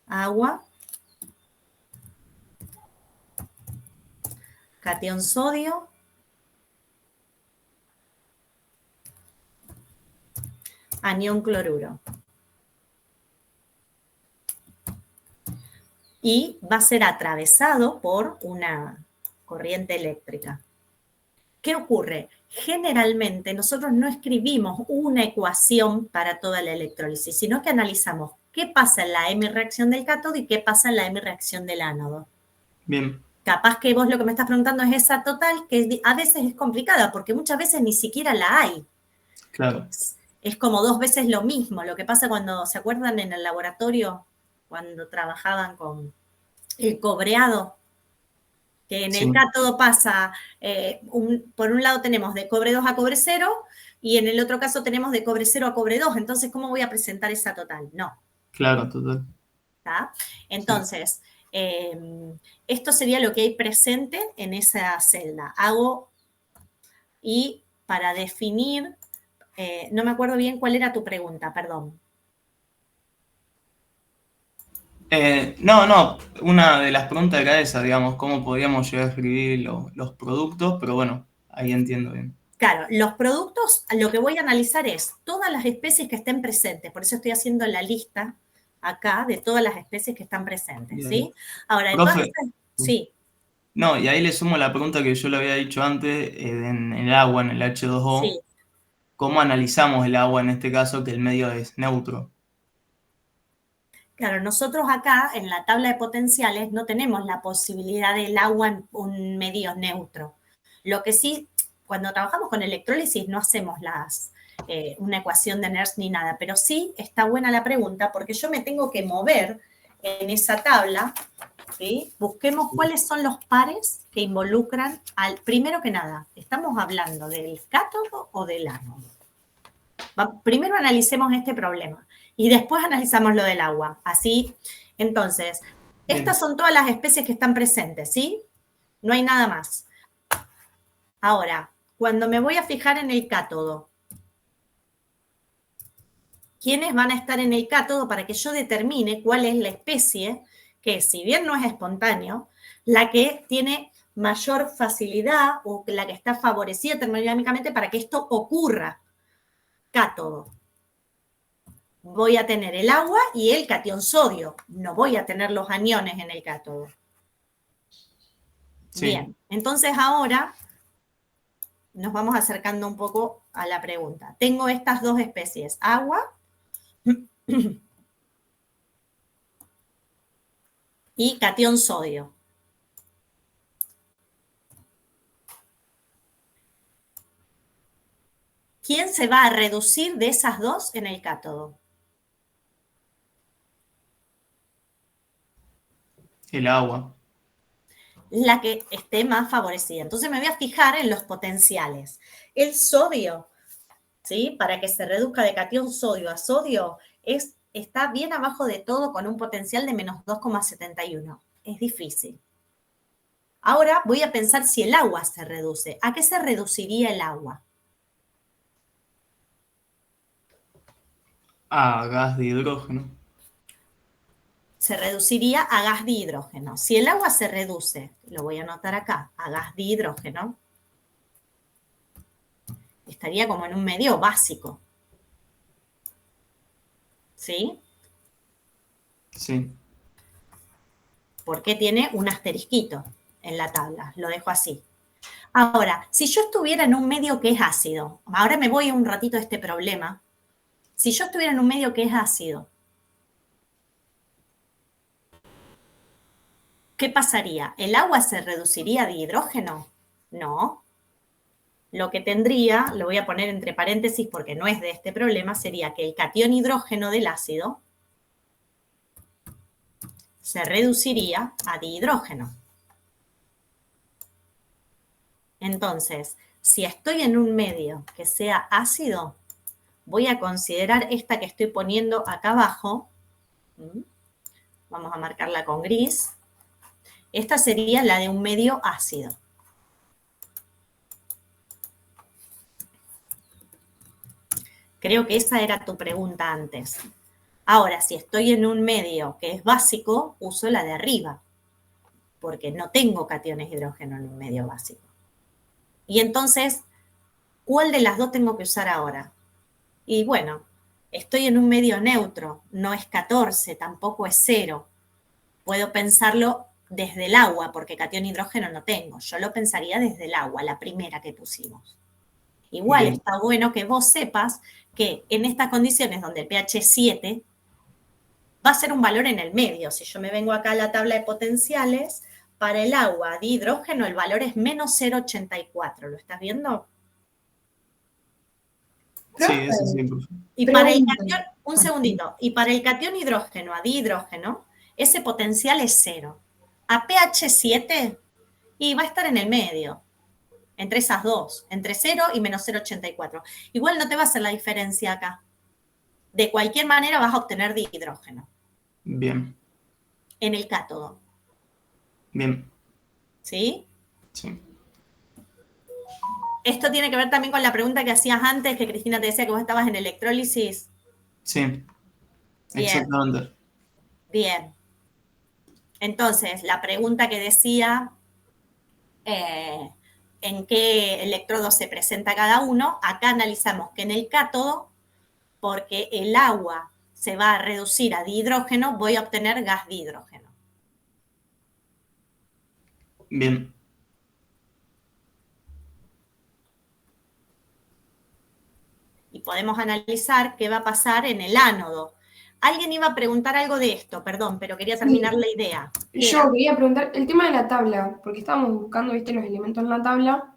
agua, catión sodio, anión cloruro. Y va a ser atravesado por una corriente eléctrica. ¿Qué ocurre? Generalmente nosotros no escribimos una ecuación para toda la electrólisis, sino que analizamos qué pasa en la hemi-reacción del cátodo y qué pasa en la hemi-reacción del ánodo. Bien. Capaz que vos lo que me estás preguntando es esa total, que a veces es complicada, porque muchas veces ni siquiera la hay. Claro. Es como 2 veces lo mismo. Lo que pasa cuando, ¿se acuerdan en el laboratorio? Cuando trabajaban con el cobreado, que en el cátodo pasa, por un lado tenemos de cobre 2 a cobre 0, y en el otro caso tenemos de cobre 0 a cobre 2. Entonces, ¿cómo voy a presentar esa total? No. Claro, total. ¿Está? Entonces, esto sería lo que hay presente en esa celda. Y para definir, no me acuerdo bien cuál era tu pregunta, perdón. No, una de las preguntas era esa, digamos, cómo podíamos llegar a escribir los productos, pero bueno, ahí entiendo bien. Claro, los productos, lo que voy a analizar es todas las especies que estén presentes, por eso estoy haciendo la lista acá de todas las especies que están presentes, Bien. ¿sí? Ahora, Profe, sí. No, y ahí le sumo la pregunta que yo le había dicho antes, en el agua, en el H2O. Sí. ¿Cómo analizamos el agua en este caso, que el medio es neutro? Claro, nosotros acá en la tabla de potenciales no tenemos la posibilidad del agua en un medio neutro. Lo que sí, cuando trabajamos con electrólisis no hacemos una ecuación de Nernst ni nada, pero sí está buena la pregunta porque yo me tengo que mover en esa tabla, ¿sí? Busquemos cuáles son los pares que involucran primero que nada, ¿estamos hablando del cátodo o del ánodo? Primero analicemos este problema y después analizamos lo del agua. Así, entonces, estas son todas las especies que están presentes, ¿sí? No hay nada más. Ahora, cuando me voy a fijar en el cátodo, ¿quiénes van a estar en el cátodo para que yo determine cuál es la especie que, si bien no es espontáneo, la que tiene mayor facilidad o la que está favorecida termodinámicamente para que esto ocurra? Cátodo. Voy a tener el agua y el catión sodio. No voy a tener los aniones en el cátodo. Sí. Bien, entonces ahora nos vamos acercando un poco a la pregunta. Tengo estas dos especies, agua y catión sodio. ¿Quién se va a reducir de esas dos en el cátodo? El agua. La que esté más favorecida. Entonces me voy a fijar en los potenciales. El sodio, ¿sí? Para que se reduzca de catión sodio a sodio, está bien abajo de todo con un potencial de menos 2,71. Es difícil. Ahora voy a pensar si el agua se reduce. ¿A qué se reduciría el agua? A gas de hidrógeno. Se reduciría a gas de hidrógeno. Si el agua se reduce, lo voy a anotar acá, a gas de hidrógeno, estaría como en un medio básico. ¿Sí? Sí. Porque tiene un asterisquito en la tabla. Lo dejo así. Ahora, si yo estuviera en un medio que es ácido, ahora me voy un ratito a este problema. Si yo estuviera en un medio que es ácido, ¿qué pasaría? ¿El agua se reduciría de hidrógeno? No. lo que tendría, lo voy a poner entre paréntesis porque no es de este problema, sería que el catión hidrógeno del ácido se reduciría a dihidrógeno. Entonces, si estoy en un medio que sea ácido, voy a considerar esta que estoy poniendo acá abajo. Vamos a marcarla con gris. Esta sería la de un medio ácido. Creo que esa era tu pregunta antes. Ahora, si estoy en un medio que es básico, uso la de arriba, porque no tengo cationes hidrógeno en un medio básico. Y entonces, ¿cuál de las dos tengo que usar ahora? Y bueno, estoy en un medio neutro, no es 14, tampoco es 0. Puedo pensarlo desde el agua, porque catión hidrógeno no tengo. Yo lo pensaría desde el agua, la primera que pusimos. Igual Bien. está bueno que vos sepas que en estas condiciones donde el pH es 7, va a ser un valor en el medio. Si yo me vengo acá a la tabla de potenciales, para el agua de hidrógeno el valor es menos 0,84. ¿Lo estás viendo? Sí, eso sí, profe. Y para el catión, un segundito, y para el catión hidrógeno a dihidrógeno, ese potencial es 0. A pH 7, y va a estar en el medio, entre esas dos, entre 0 y menos 0,84. Igual no te va a hacer la diferencia acá. De cualquier manera vas a obtener dihidrógeno. Bien. En el cátodo. Bien. ¿Sí? Sí. Esto tiene que ver también con la pregunta que hacías antes, que Cristina te decía que vos estabas en electrólisis. Sí. Bien. Exactamente. Bien. Entonces, la pregunta que decía en qué electrodo se presenta cada uno, acá analizamos que en el cátodo, porque el agua se va a reducir a dihidrógeno, voy a obtener gas dihidrógeno. Bien. Y podemos analizar qué va a pasar en el ánodo. Alguien iba a preguntar algo de esto, perdón, pero quería terminar la idea. Yo quería preguntar el tema de la tabla, porque estábamos buscando, viste, los elementos en la tabla.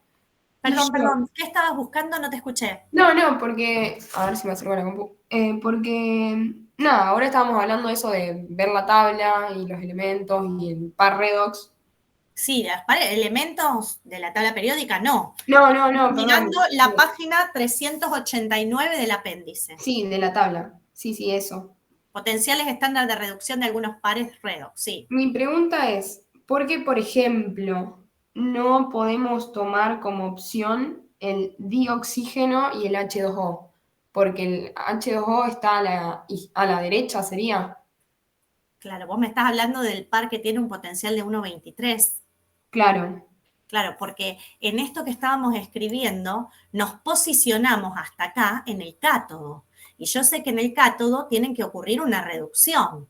Perdón, ¿qué estabas buscando? No te escuché. No, porque, a ver si me acerco a la compu. Porque, nada, ahora estábamos hablando de eso de ver la tabla y los elementos y el par redox. Sí, elementos de la tabla periódica, no. No, Mirando perdón. la página 389 del apéndice. Sí, de la tabla. Sí, eso. Potenciales estándar de reducción de algunos pares redox, sí. Mi pregunta es, ¿por qué, por ejemplo, no podemos tomar como opción el dioxígeno y el H2O? Porque el H2O está a la derecha, ¿sería? Claro, vos me estás hablando del par que tiene un potencial de 1,23. Claro. Claro, porque en esto que estábamos escribiendo, nos posicionamos hasta acá en el cátodo. Y yo sé que en el cátodo tienen que ocurrir una reducción.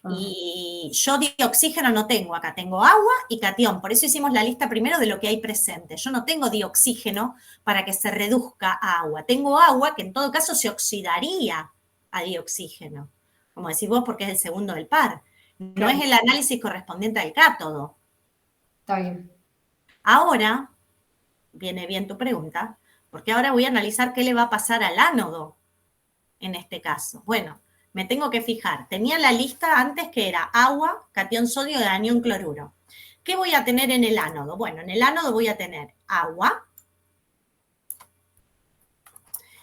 Y yo dioxígeno no tengo acá, tengo agua y catión. Por eso hicimos la lista primero de lo que hay presente. Yo no tengo dioxígeno para que se reduzca a agua. Tengo agua que en todo caso se oxidaría a dioxígeno. Como decís vos, porque es el segundo del par. No es el análisis correspondiente al cátodo. Está bien. Ahora, viene bien tu pregunta, porque ahora voy a analizar qué le va a pasar al ánodo en este caso. Bueno, me tengo que fijar. Tenía la lista antes que era agua, catión sodio y anión cloruro. ¿Qué voy a tener en el ánodo? Bueno, en el ánodo voy a tener agua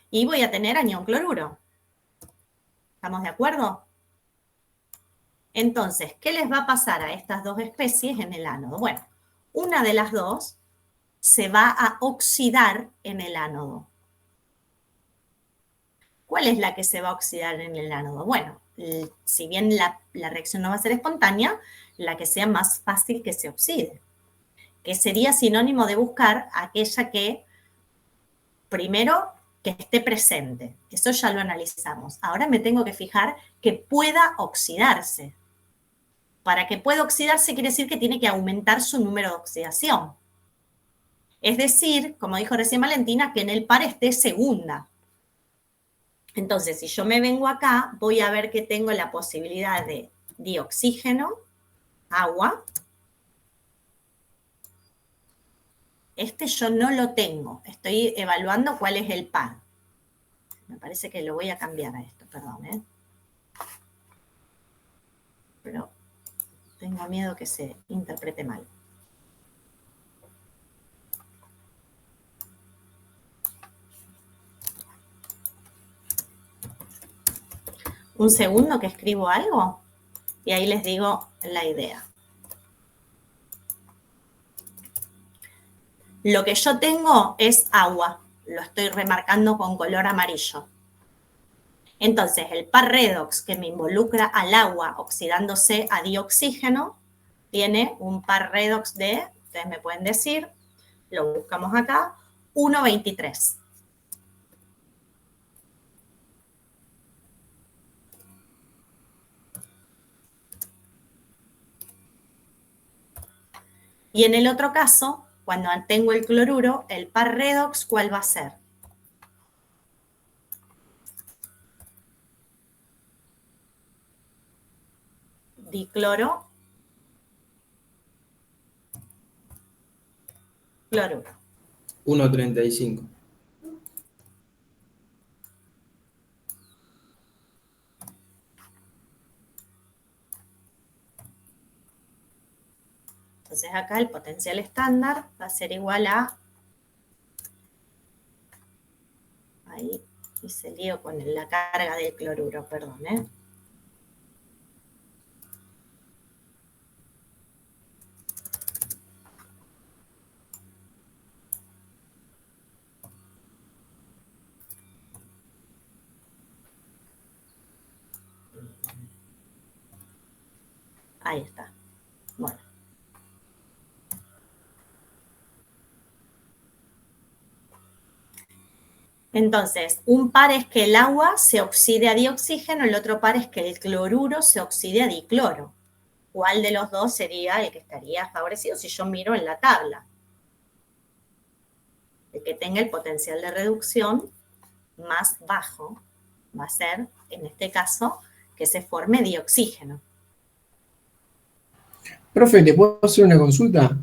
y voy a tener anión cloruro. ¿Estamos de acuerdo? Entonces, ¿qué les va a pasar a estas dos especies en el ánodo? Bueno, una de las dos se va a oxidar en el ánodo. ¿Cuál es la que se va a oxidar en el ánodo? Bueno, si bien la reacción no va a ser espontánea, la que sea más fácil que se oxide, que sería sinónimo de buscar aquella que, primero, que esté presente. Eso ya lo analizamos. Ahora me tengo que fijar que pueda oxidarse. Para que pueda oxidarse quiere decir que tiene que aumentar su número de oxidación. Es decir, como dijo recién Valentina, que en el par esté segunda. Entonces, si yo me vengo acá, voy a ver que tengo la posibilidad de dioxígeno, agua, Este yo no lo tengo. Estoy evaluando cuál es el par. Me parece que lo voy a cambiar a esto, perdón, ¿eh? Pero tengo miedo que se interprete mal. Un segundo que escribo algo y ahí les digo la idea. Lo que yo tengo es agua, lo estoy remarcando con color amarillo. Entonces, el par redox que me involucra al agua oxidándose a dioxígeno tiene un par redox de, ustedes me pueden decir, lo buscamos acá, 1,23. Y en el otro caso, cuando tengo el cloruro, el par redox, ¿cuál va a ser? Dicloro, cloruro. 1,35. Entonces acá el potencial estándar va a ser igual a, ahí hice lío con la carga del cloruro, perdón, ¿eh? Ahí está. Bueno. Entonces, un par es que el agua se oxide a dioxígeno, el otro par es que el cloruro se oxide a dicloro. ¿Cuál de los dos sería el que estaría favorecido si yo miro en la tabla? El que tenga el potencial de reducción más bajo va a ser, en este caso, que se forme dioxígeno. Profe, ¿te puedo hacer una consulta?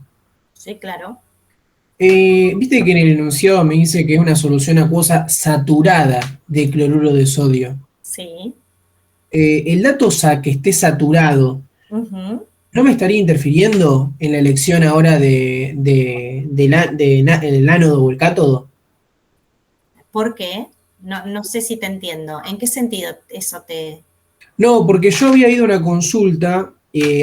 Sí, claro. Viste que en el enunciado me dice que es una solución acuosa saturada de cloruro de sodio. Sí. El dato que esté saturado, ¿no me estaría interfiriendo en la elección ahora del ánodo o el cátodo? ¿Por qué? No sé si te entiendo. ¿En qué sentido eso te...? No, porque yo había ido a una consulta,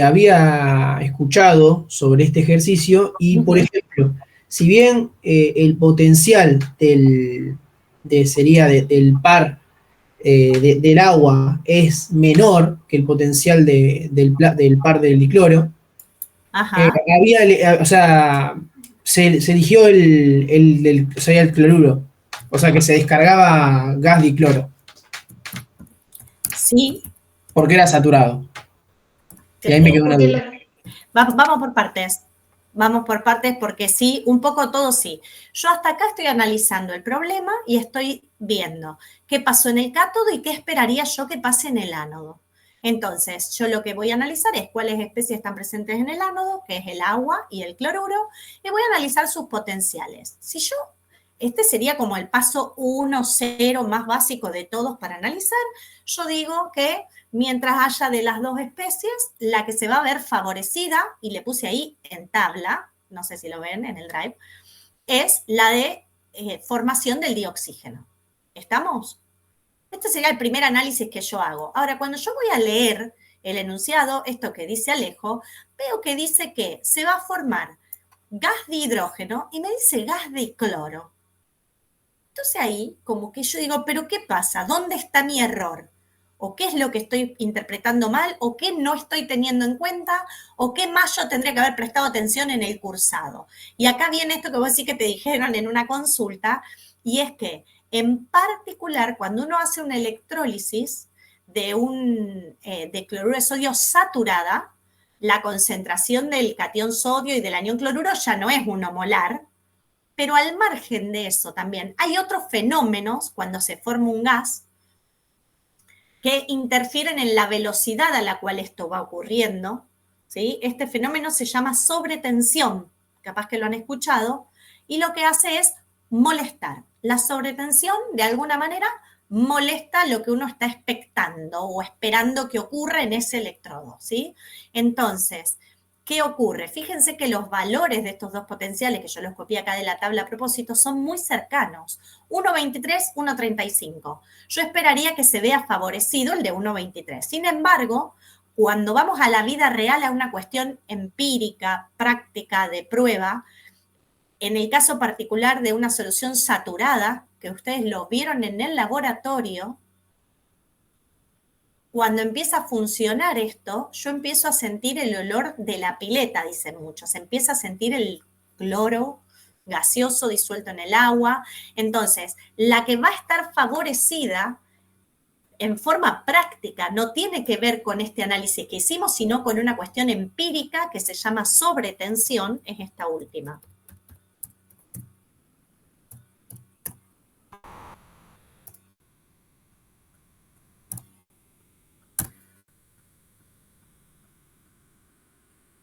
había escuchado sobre este ejercicio y, por ejemplo, si bien el potencial del par del agua es menor que el potencial del par del dicloro, o sea, se eligió el cloruro, o sea que se descargaba gas dicloro. Sí. Porque era saturado. Y ahí me quedó una duda. Vamos por partes. Vamos por partes porque sí, un poco todo sí. Yo hasta acá estoy analizando el problema y estoy viendo qué pasó en el cátodo y qué esperaría yo que pase en el ánodo. Entonces, yo lo que voy a analizar es cuáles especies están presentes en el ánodo, que es el agua y el cloruro, y voy a analizar sus potenciales. Si yo, este sería como el paso 1, 0 más básico de todos para analizar, yo digo que mientras haya de las dos especies, la que se va a ver favorecida, y le puse ahí en tabla, no sé si lo ven en el Drive, es la de formación del dioxígeno. ¿Estamos? Este sería el primer análisis que yo hago. Ahora, cuando yo voy a leer el enunciado, esto que dice Alejo, veo que dice que se va a formar gas de hidrógeno y me dice gas de cloro. Entonces ahí, como que yo digo, ¿pero qué pasa? ¿Dónde está mi error? ¿O qué es lo que estoy interpretando mal? ¿O qué no estoy teniendo en cuenta? ¿O qué más yo tendría que haber prestado atención en el cursado? Y acá viene esto que vos sí que te dijeron en una consulta, y es que, en particular, cuando uno hace una electrólisis de cloruro de sodio saturada, la concentración del catión sodio y del anión cloruro ya no es 1 molar, pero al margen de eso también hay otros fenómenos cuando se forma un gas que interfieren en la velocidad a la cual esto va ocurriendo, ¿sí? Este fenómeno se llama sobretensión, capaz que lo han escuchado, y lo que hace es molestar. La sobretensión, de alguna manera, molesta lo que uno está expectando o esperando que ocurra en ese electrodo, ¿sí? Entonces, ¿qué ocurre? Fíjense que los valores de estos dos potenciales, que yo los copié acá de la tabla a propósito, son muy cercanos. 1,23, 1,35. Yo esperaría que se vea favorecido el de 1,23. Sin embargo, cuando vamos a la vida real, a una cuestión empírica, práctica, de prueba, en el caso particular de una solución saturada, que ustedes lo vieron en el laboratorio, cuando empieza a funcionar esto, yo empiezo a sentir el olor de la pileta, dicen muchos. Se empieza a sentir el cloro gaseoso disuelto en el agua. Entonces, la que va a estar favorecida en forma práctica no tiene que ver con este análisis que hicimos, sino con una cuestión empírica que se llama sobretensión, es esta última.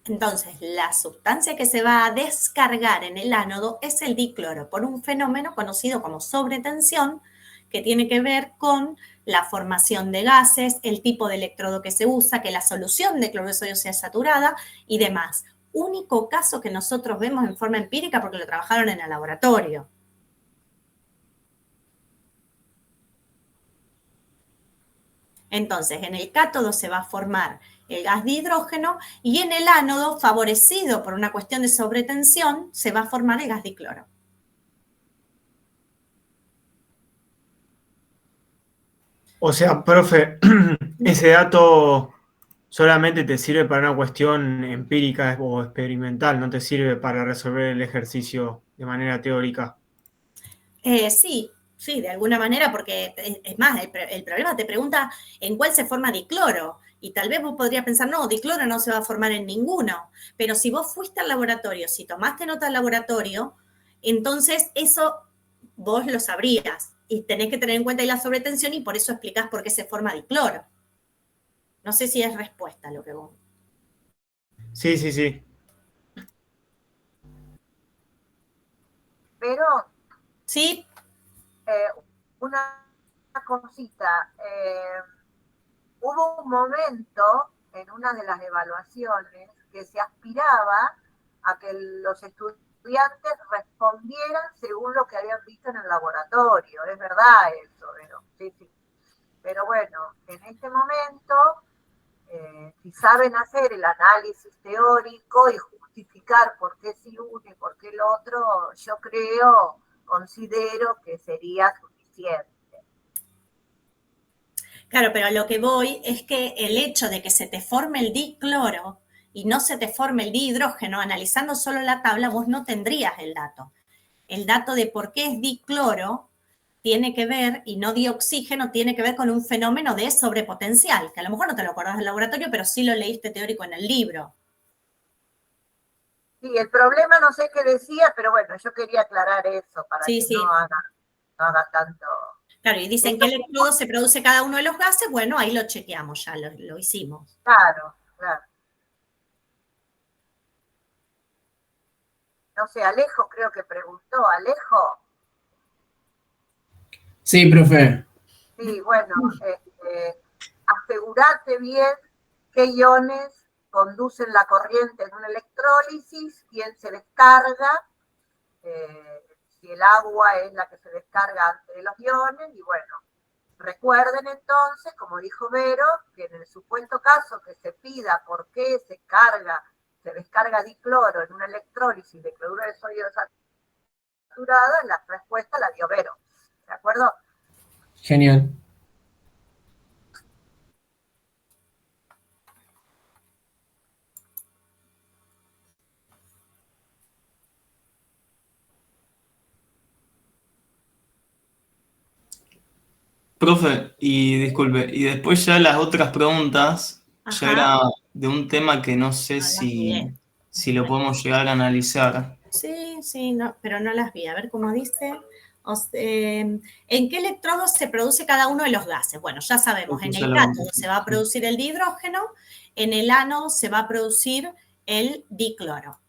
Entonces, la sustancia que se va a descargar en el ánodo es el dicloro, por un fenómeno conocido como sobretensión, que tiene que ver con la formación de gases, el tipo de electrodo que se usa, que la solución de cloruro de sodio sea saturada y demás. Único caso que nosotros vemos en forma empírica porque lo trabajaron en el laboratorio. Entonces, en el cátodo se va a formar el gas de hidrógeno y en el ánodo, favorecido por una cuestión de sobretensión, se va a formar el gas dicloro. O sea, profe, ese dato solamente te sirve para una cuestión empírica o experimental, no te sirve para resolver el ejercicio de manera teórica. Sí, de alguna manera, porque es más, el problema te pregunta en cuál se forma dicloro. Y tal vez vos podrías pensar, no, dicloro no se va a formar en ninguno. Pero si vos fuiste al laboratorio, si tomaste nota del laboratorio, entonces eso vos lo sabrías. Y tenés que tener en cuenta ahí la sobretensión y por eso explicás por qué se forma dicloro. No sé si es respuesta lo que vos... Sí, sí, sí. Pero sí, una cosita, hubo un momento en una de las evaluaciones que se aspiraba a que los estudiantes respondieran según lo que habían visto en el laboratorio. Es verdad eso, pero sí, sí. Pero bueno, en este momento, si saben hacer el análisis teórico y justificar por qué sí uno y por qué el otro, yo considero que sería suficiente. Claro, pero a lo que voy es que el hecho de que se te forme el dicloro y no se te forme el dihidrógeno, analizando solo la tabla, vos no tendrías el dato. El dato de por qué es dicloro tiene que ver, y no dioxígeno, tiene que ver con un fenómeno de sobrepotencial, que a lo mejor no te lo acordás del laboratorio, pero sí lo leíste teórico en el libro. Sí, el problema no sé qué decía, pero bueno, yo quería aclarar eso para que no haga tanto... Claro, y dicen que el electrodo se produce cada uno de los gases, bueno, ahí lo chequeamos, ya lo hicimos. Claro, claro. No sé, Alejo creo que preguntó. Alejo. Sí, profe. Sí, bueno, asegurate bien qué iones conducen la corriente en una electrólisis, quién se descarga, si el agua es la que se descarga entre los iones, y bueno, recuerden entonces, como dijo Vero, que en el supuesto caso que se pida por qué se descarga dicloro en una electrólisis de cloruro de sodio saturado, la respuesta la dio Vero, ¿de acuerdo? Genial. Profe, y disculpe, y después ya las otras preguntas, ya era de un tema que no sé si lo podemos llegar a analizar. Sí, no, pero no las vi. A ver cómo dice. ¿En qué electrodo se produce cada uno de los gases? Bueno, ya sabemos, en el cátodo se va a producir el dihidrógeno, en el ánodo se va a producir el dicloro.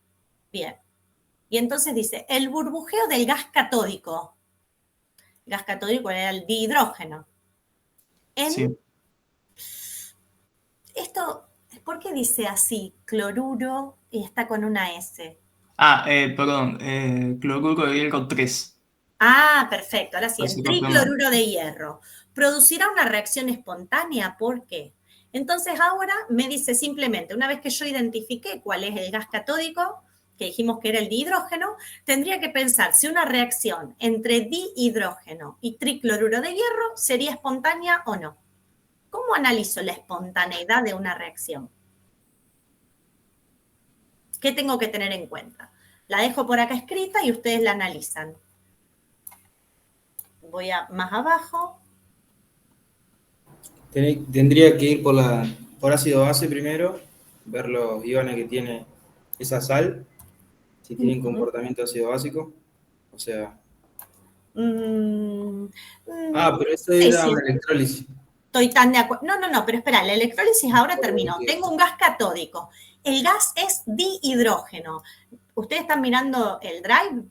Bien. Y entonces dice, el burbujeo del gas catódico. El gas catódico era el dihidrógeno. Sí. Esto, ¿por qué dice así? Cloruro y está con una S. Perdón, cloruro de hierro 3. Ah, perfecto. Ahora sí, el Básico tema. tricloruro de hierro. ¿Producirá una reacción espontánea? ¿Por qué? Entonces ahora me dice simplemente, una vez que yo identifiqué cuál es el gas catódico, que dijimos que era el dihidrógeno, tendría que pensar si una reacción entre dihidrógeno y tricloruro de hierro sería espontánea o no. ¿Cómo analizo la espontaneidad de una reacción? ¿Qué tengo que tener en cuenta? La dejo por acá escrita y ustedes la analizan. Voy a más abajo. Tendría que ir por ácido base primero, ver los iones que tiene esa sal, si tienen comportamiento ácido básico. O sea. Pero eso era una electrólisis. Estoy tan de acuerdo. No, pero espera, la electrólisis ahora terminó. Tengo un gas catódico. El gas es dihidrógeno. ¿Ustedes están mirando el drive?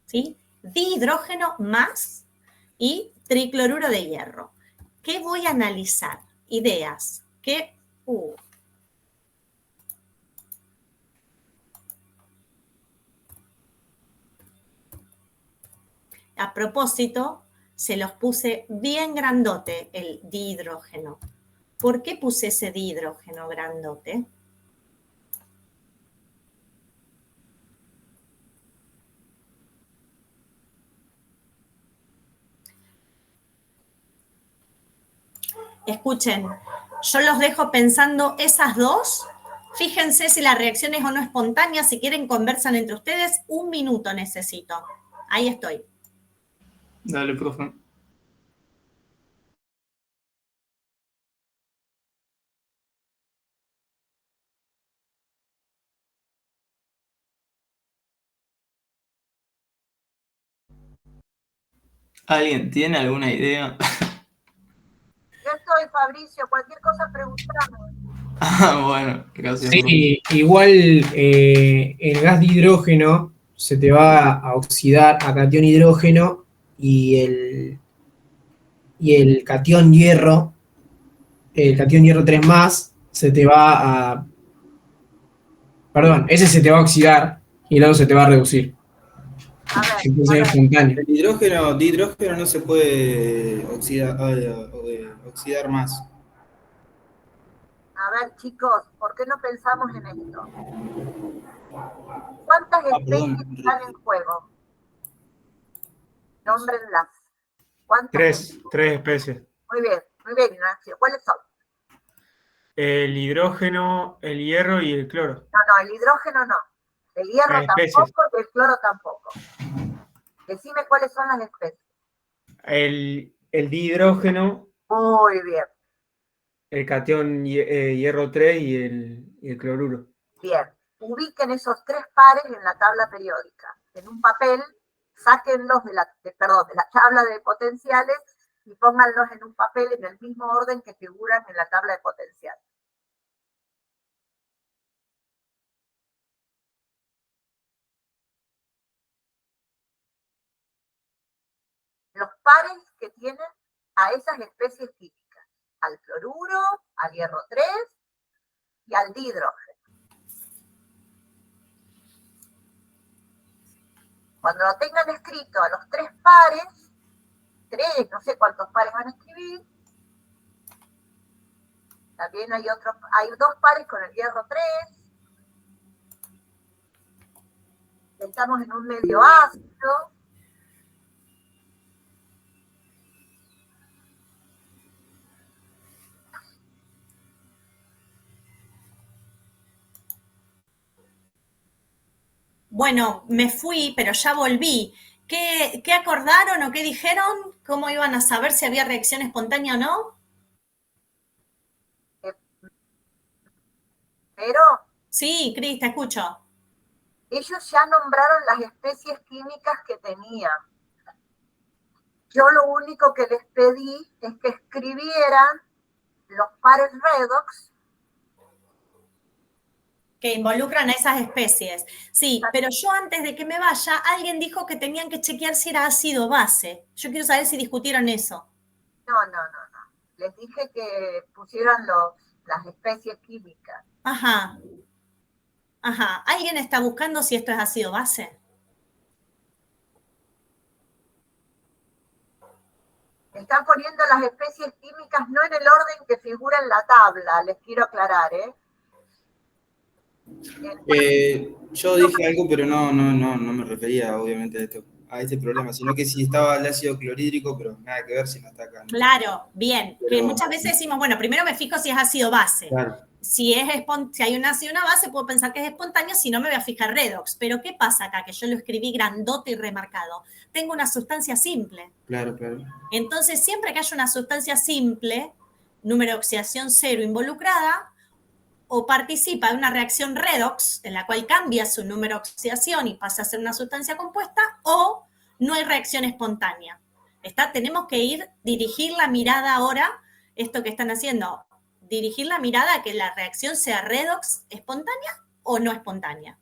¿Sí? Dihidrógeno más y tricloruro de hierro. ¿Qué voy a analizar? Ideas. ¿Qué? A propósito, se los puse bien grandote el dihidrógeno. ¿Por qué puse ese dihidrógeno grandote? Escuchen, yo los dejo pensando esas dos. Fíjense si la reacción es o no espontánea. Si quieren, conversan entre ustedes. 1 minuto necesito. Ahí estoy. Dale, profe. ¿Alguien tiene alguna idea? Yo estoy, Fabricio, cualquier cosa preguntame. Bueno, gracias. Sí, igual el gas de hidrógeno se te va a oxidar a catión hidrógeno y el catión hierro 3 más, se te va a... Perdón, ese se te va a oxidar y el otro se te va a reducir. A ver, Entonces es espontáneo. El dihidrógeno no se puede oxidar más. a ver, chicos, ¿por qué no pensamos en esto? ¿Cuántas especies están en juego? Nómbrenlas. Tres especies. Muy bien, Ignacio. ¿Cuáles son? El hidrógeno, el hierro y el cloro. No, el hidrógeno no. El hierro tampoco y el cloro tampoco. Decime cuáles son las especies. El dihidrógeno. Muy bien. El catión hierro 3 y el cloruro. Bien. Ubiquen esos 3 pares en la tabla periódica. En un papel, sáquenlos de la tabla de potenciales y pónganlos en un papel en el mismo orden que figuran en la tabla de potenciales. Los pares que tienen a esas especies químicas, al cloruro, al hierro 3 y al dihidrógeno. Cuando lo tengan escrito a los 3 pares, 3, no sé cuántos pares van a escribir, también hay 2 pares con el hierro 3, estamos en un medio ácido. Bueno, me fui, pero ya volví. ¿Qué acordaron o qué dijeron? ¿Cómo iban a saber si había reacción espontánea o no? Pero... Sí, Cris, te escucho. Ellos ya nombraron las especies químicas que tenían. Yo lo único que les pedí es que escribieran los pares redox que involucran a esas especies. Sí, pero yo antes de que me vaya, alguien dijo que tenían que chequear si era ácido o base. Yo quiero saber si discutieron eso. No. Les dije que pusieran las especies químicas. Ajá. ¿Alguien está buscando si esto es ácido o base? Están poniendo las especies químicas no en el orden que figura en la tabla, les quiero aclarar, ¿eh? Yo dije algo, pero no me refería obviamente a este problema, sino que si estaba el ácido clorhídrico, pero nada que ver si no está acá, ¿no? Claro, bien. Pero- Que muchas veces decimos, bueno, primero me fijo si es ácido base. Claro. Si hay un ácido y una base, puedo pensar que es espontáneo, si no me voy a fijar redox. Pero ¿qué pasa acá? Que yo lo escribí grandote y remarcado. Tengo una sustancia simple. Claro. Entonces, siempre que haya una sustancia simple, número de oxidación 0 involucrada, o participa de una reacción redox, en la cual cambia su número de oxidación y pasa a ser una sustancia compuesta, o no hay reacción espontánea. Tenemos que dirigir la mirada ahora, esto que están haciendo, dirigir la mirada a que la reacción sea redox espontánea o no espontánea.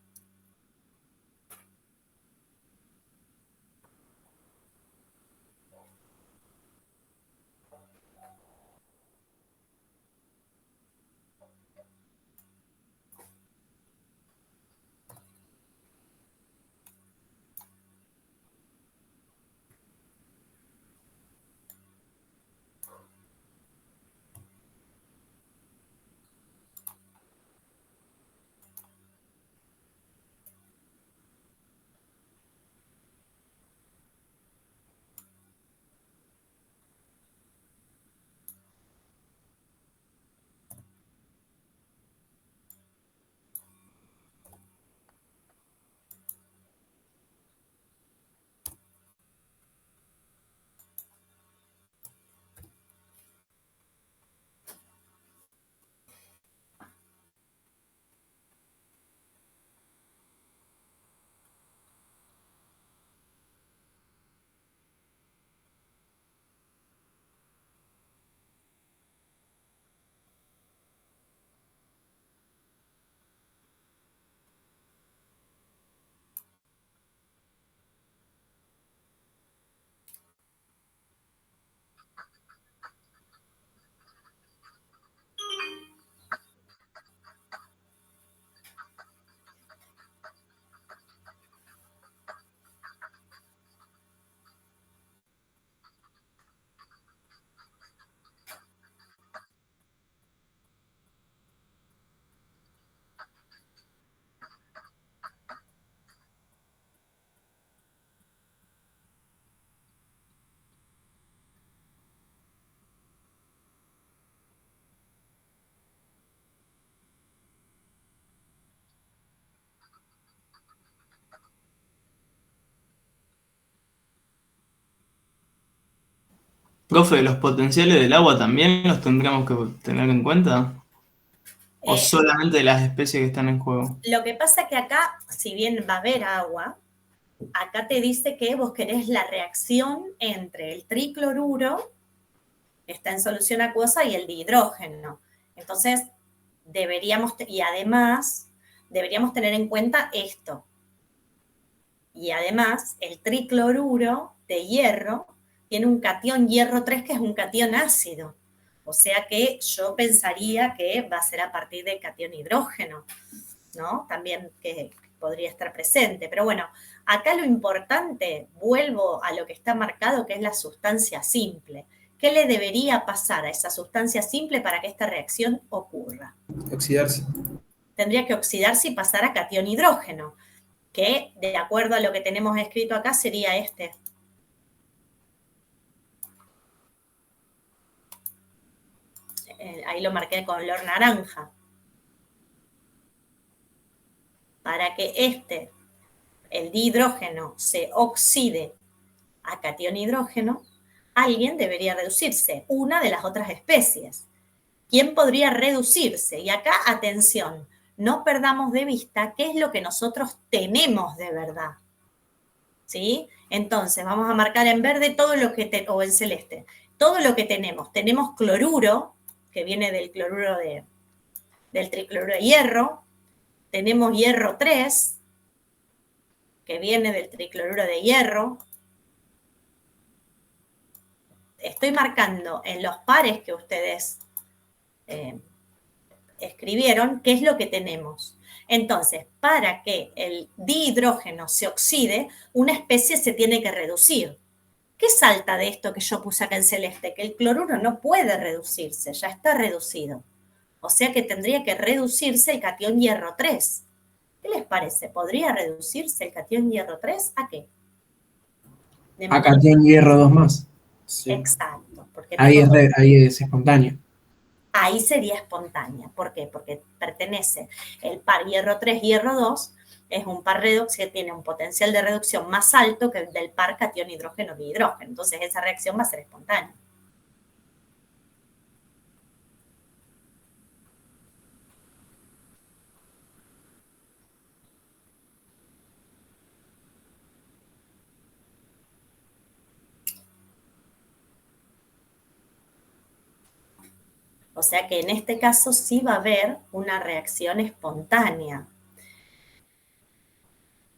Profe, ¿los potenciales del agua también los tendríamos que tener en cuenta? ¿O solamente las especies que están en juego? Lo que pasa es que acá, si bien va a haber agua, acá te dice que vos querés la reacción entre el tricloruro, que está en solución acuosa, y el dihidrógeno. Entonces, además, deberíamos tener en cuenta esto. Y además, el tricloruro de hierro tiene un catión hierro 3 que es un catión ácido. O sea que yo pensaría que va a ser a partir del catión hidrógeno, ¿no? También que podría estar presente. Pero bueno, acá lo importante, vuelvo a lo que está marcado, que es la sustancia simple. ¿Qué le debería pasar a esa sustancia simple para que esta reacción ocurra? Oxidarse. Tendría que oxidarse y pasar a catión hidrógeno, que de acuerdo a lo que tenemos escrito acá sería este. Ahí lo marqué con color naranja. Para que el dihidrógeno, se oxide a catión hidrógeno, alguien debería reducirse, una de las otras especies. ¿Quién podría reducirse? Y acá, atención, no perdamos de vista qué es lo que nosotros tenemos de verdad. ¿Sí? Entonces, vamos a marcar en verde todo lo que o en celeste. Todo lo que tenemos. Tenemos cloruro, que viene del cloruro del tricloruro de hierro. tenemos hierro 3, que viene del tricloruro de hierro. Estoy marcando en los pares que ustedes escribieron qué es lo que tenemos. Entonces, para que el dihidrógeno se oxide, una especie se tiene que reducir. ¿Qué salta de esto que yo puse acá en celeste? Que el cloruro no puede reducirse, ya está reducido. O sea que tendría que reducirse el catión hierro 3. ¿Qué les parece? ¿Podría reducirse el catión hierro 3 a qué? A catión hierro 2 más. Sí. Exacto. Porque Ahí es espontáneo. ahí sería espontánea. ¿Por qué? Porque pertenece el par hierro 3, hierro 2, es un par redox que tiene un potencial de reducción más alto que el del par catión hidrógeno dihidrógeno. Entonces esa reacción va a ser espontánea. O sea que en este caso sí va a haber una reacción espontánea.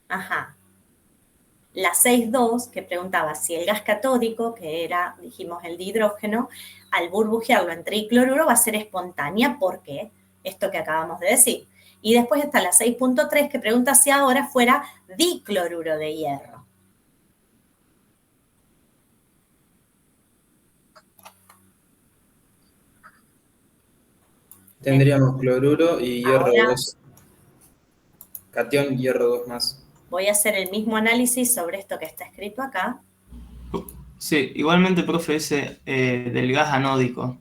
Ajá. La 6.2, que preguntaba si el gas catódico, que era, dijimos, el dihidrógeno, al burbujearlo en tricloruro va a ser espontánea. ¿Por qué? Esto que acabamos de decir. Y después está la 6.3, que pregunta si ahora fuera dicloruro de hierro. Tendríamos cloruro y hierro Ahora 2. Catión hierro 2 más. voy a hacer el mismo análisis sobre esto que está escrito acá. Sí, igualmente, profe, ese del gas anódico.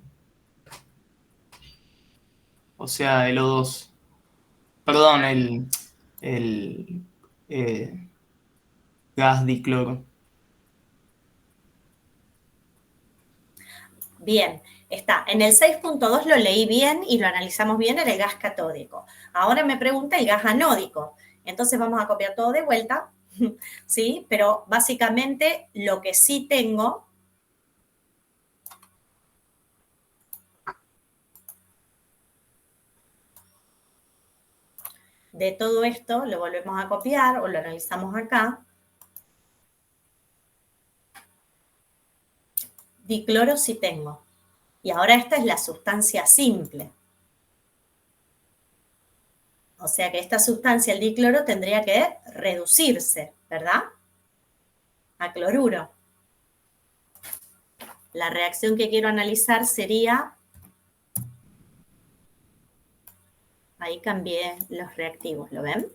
O sea, el O2. Perdón, el gas dicloro. Bien, está. En el 6.2 lo leí bien y lo analizamos bien, era el gas catódico. Ahora me pregunta el gas anódico. Entonces vamos a copiar todo de vuelta, ¿sí? Pero básicamente lo que sí tengo de todo esto, lo volvemos a copiar o lo analizamos acá. Dicloro sí tengo. Y ahora esta es la sustancia simple. O sea que esta sustancia, el dicloro, tendría que reducirse, ¿verdad? A cloruro. La reacción que quiero analizar sería... Ahí cambié los reactivos, ¿lo ven?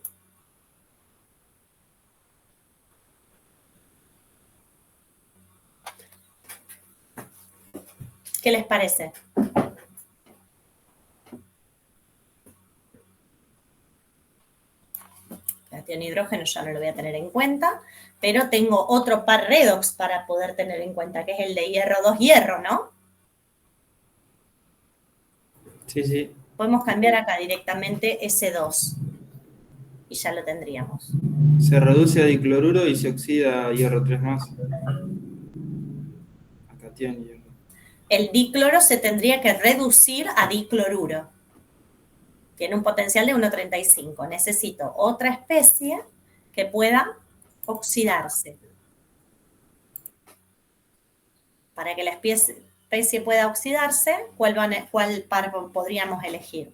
¿Qué les parece? Catión hidrógeno ya no lo voy a tener en cuenta, pero tengo otro par redox para poder tener en cuenta, que es el de hierro 2 hierro, ¿no? Sí, sí. Podemos cambiar acá directamente ese 2 y ya lo tendríamos. Se reduce a dicloruro y se oxida a hierro 3 más. A catión hierro. El dicloro se tendría que reducir a dicloruro. Tiene un potencial de 1,35. Necesito otra especie que pueda oxidarse. Para que la especie pueda oxidarse, ¿cuál par podríamos elegir?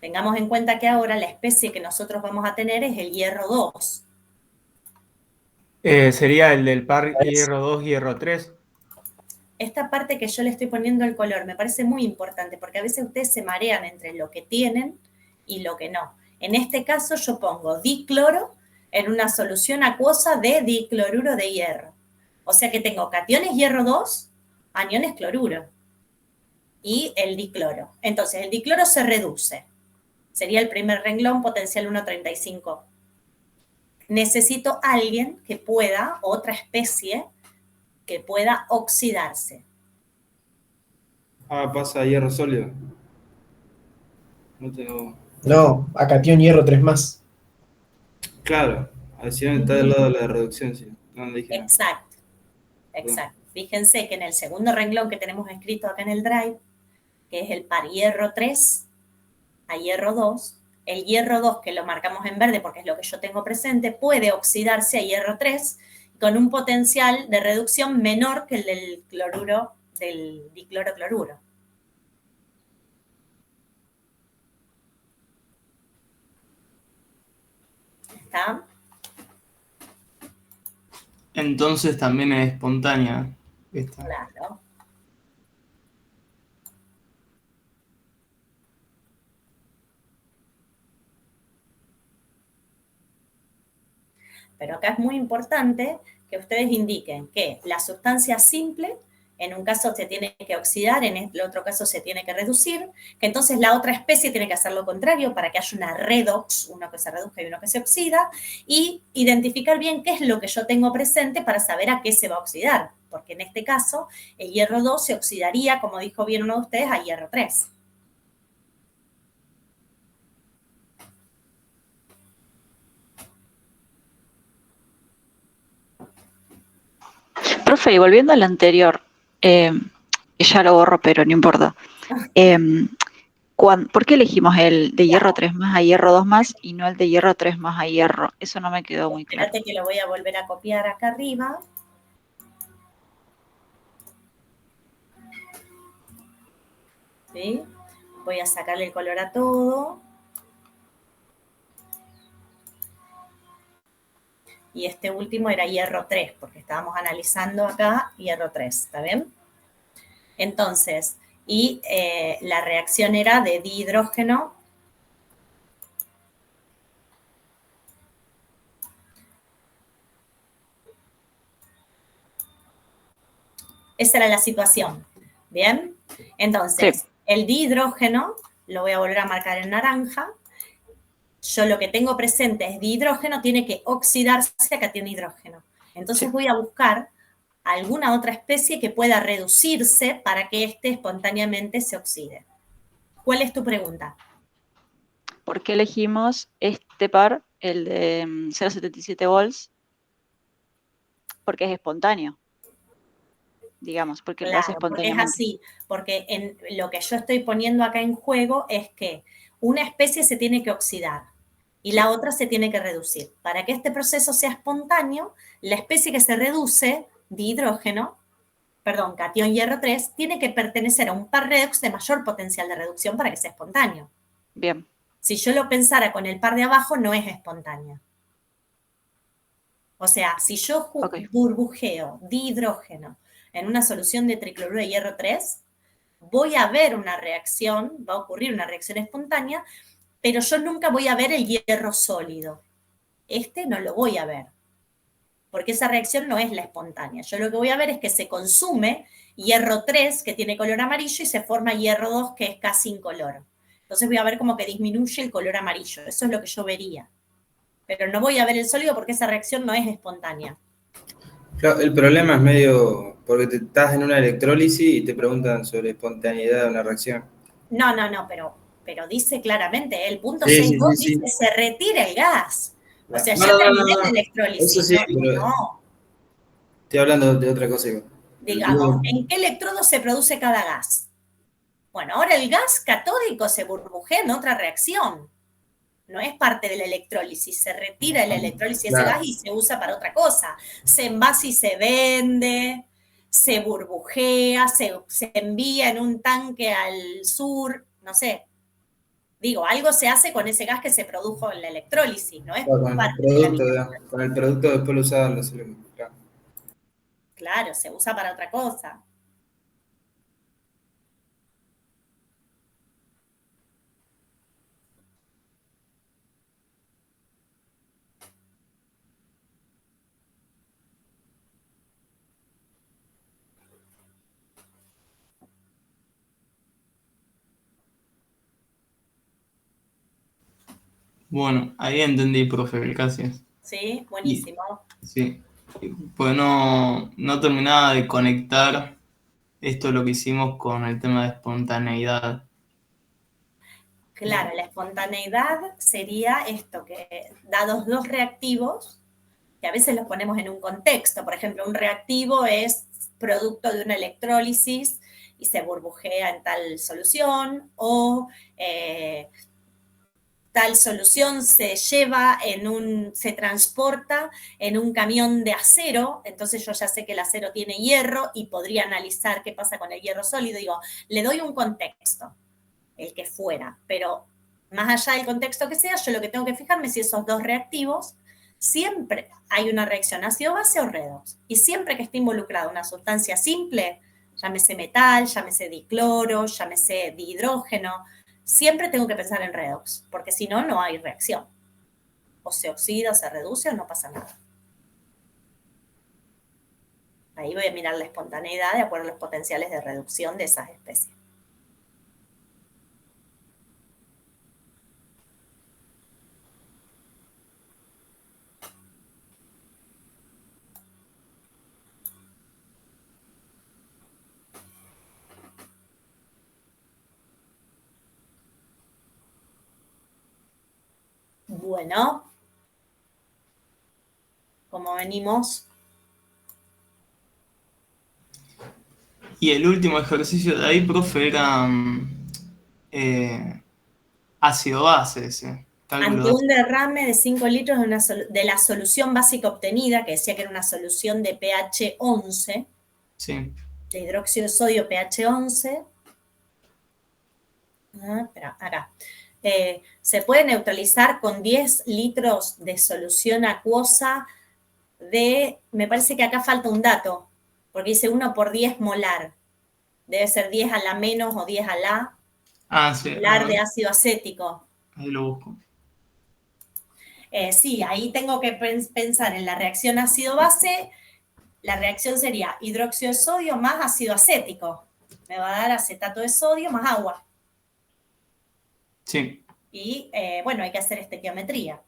Tengamos en cuenta que ahora la especie que nosotros vamos a tener es el hierro 2. Sería el del par hierro 2, hierro 3. Esta parte que yo le estoy poniendo el color me parece muy importante porque a veces ustedes se marean entre lo que tienen y lo que no. En este caso yo pongo dicloro en una solución acuosa de dicloruro de hierro. O sea que tengo cationes hierro 2, aniones cloruro y el dicloro. Entonces el dicloro se reduce. Sería el primer renglón, potencial 1,35. Necesito alguien que pueda, otra especie, que pueda oxidarse. Ah, pasa a hierro sólido. No tengo... No, a catión hierro 3 más. Claro, así está del lado de la reducción, sí. No dije nada. Exacto, exacto. Fíjense que en el segundo renglón que tenemos escrito acá en el drive, que es el par hierro 3, a hierro 2, el hierro 2, que lo marcamos en verde porque es lo que yo tengo presente, puede oxidarse a hierro 3 con un potencial de reducción menor que el del cloruro, del diclorocloruro. ¿Está? Entonces también es espontánea esta. Claro. Pero acá es muy importante que ustedes indiquen que la sustancia simple, en un caso se tiene que oxidar, en el otro caso se tiene que reducir, que entonces la otra especie tiene que hacer lo contrario para que haya una redox, uno que se reduzca y uno que se oxida, y identificar bien qué es lo que yo tengo presente para saber a qué se va a oxidar, porque en este caso el hierro 2 se oxidaría, como dijo bien uno de ustedes, a hierro 3. Profe, y volviendo al anterior, ya lo borro, pero no importa. ¿Por qué elegimos el de hierro 3 más a hierro 2 más y no el de hierro 3 más a hierro? Eso no me quedó muy claro. Espérate que lo voy a volver a copiar acá arriba. ¿Sí? Voy a sacarle el color a todo. Y este último era hierro 3, porque estábamos analizando acá hierro 3, ¿está bien? Entonces, y la reacción era de dihidrógeno esa era la situación, ¿bien? Entonces, sí. El dihidrógeno, lo voy a volver a marcar en naranja, yo lo que tengo presente es dihidrógeno, tiene que oxidarse a cation hidrógeno. Entonces sí. Voy a buscar alguna otra especie que pueda reducirse para que éste espontáneamente se oxide. ¿Cuál es tu pregunta? ¿Por qué elegimos este par, el de 0,77 volts? Porque es espontáneo, digamos, porque claro, lo hace espontáneamente. Porque es así, porque lo que yo estoy poniendo acá en juego es que una especie se tiene que oxidar y la otra se tiene que reducir. Para que este proceso sea espontáneo, la especie que se reduce, dihidrógeno, perdón, catión hierro 3, tiene que pertenecer a un par redox de mayor potencial de reducción para que sea espontáneo. Bien. Si yo lo pensara con el par de abajo, no es espontáneo. O sea, si yo burbujeo dihidrógeno en una solución de tricloruro de hierro 3, voy a ver una reacción, va a ocurrir una reacción espontánea, pero yo nunca voy a ver el hierro sólido. Este no lo voy a ver, porque esa reacción no es la espontánea. Yo lo que voy a ver es que se consume hierro 3, que tiene color amarillo, y se forma hierro 2, que es casi incoloro. Entonces voy a ver como que disminuye el color amarillo. Eso es lo que yo vería. Pero no voy a ver el sólido porque esa reacción no es espontánea. Claro, el problema es medio porque te estás en una electrólisis y te preguntan sobre espontaneidad de una reacción. No, pero dice claramente, el punto 6.2 dice se retira el gas. O sea, ya terminé la electrólisis. Eso sí, pero no. Estoy hablando de otra cosa. Digamos, ¿en qué electrodo se produce cada gas? Bueno, ahora el gas catódico se burbujea en otra reacción. No es parte de la electrólisis, se retira de la electrólisis ese gas y se usa para otra cosa. Se envasa y se vende, se burbujea, se envía en un tanque al sur, no sé. Digo, algo se hace con ese gas que se produjo en la electrólisis, ¿no es? Con el producto después lo usaban los Claro, se usa para otra cosa. Bueno, ahí entendí, profe, gracias. Sí, buenísimo. Sí, pues no terminaba de conectar esto lo que hicimos con el tema de espontaneidad. Claro, la espontaneidad sería esto, que dados dos reactivos, que a veces los ponemos en un contexto, por ejemplo, un reactivo es producto de una electrólisis y se burbujea en tal solución, o tal solución se se transporta en un camión de acero, entonces yo ya sé que el acero tiene hierro y podría analizar qué pasa con el hierro sólido. Digo, le doy un contexto, el que fuera, pero más allá del contexto que sea, yo lo que tengo que fijarme es si esos dos reactivos, siempre hay una reacción ácido-base o redox, y siempre que esté involucrada una sustancia simple, llámese metal, llámese dicloro, llámese dihidrógeno, siempre tengo que pensar en redox, porque si no, no hay reacción. O se oxida, o se reduce, o no pasa nada. Ahí voy a mirar la espontaneidad de acuerdo a los potenciales de reducción de esas especies. Bueno, como venimos. Y el último ejercicio de ahí, profe, era ácido-base ese. Ante un derrame de 5 litros de la solución básica obtenida, que decía que era una solución de pH 11, sí, de hidróxido de sodio pH 11, espera, acá, se puede neutralizar con 10 litros de solución acuosa de, me parece que acá falta un dato, porque dice 1 por 10 molar, debe ser 10 a la menos o 10 a la sí, molar de ácido acético. Ahí lo busco. Sí, ahí tengo que pensar en la reacción ácido-base. La reacción sería hidróxido de sodio más ácido acético. Me va a dar acetato de sodio más agua. Sí. Y bueno, hay que hacer estequiometría.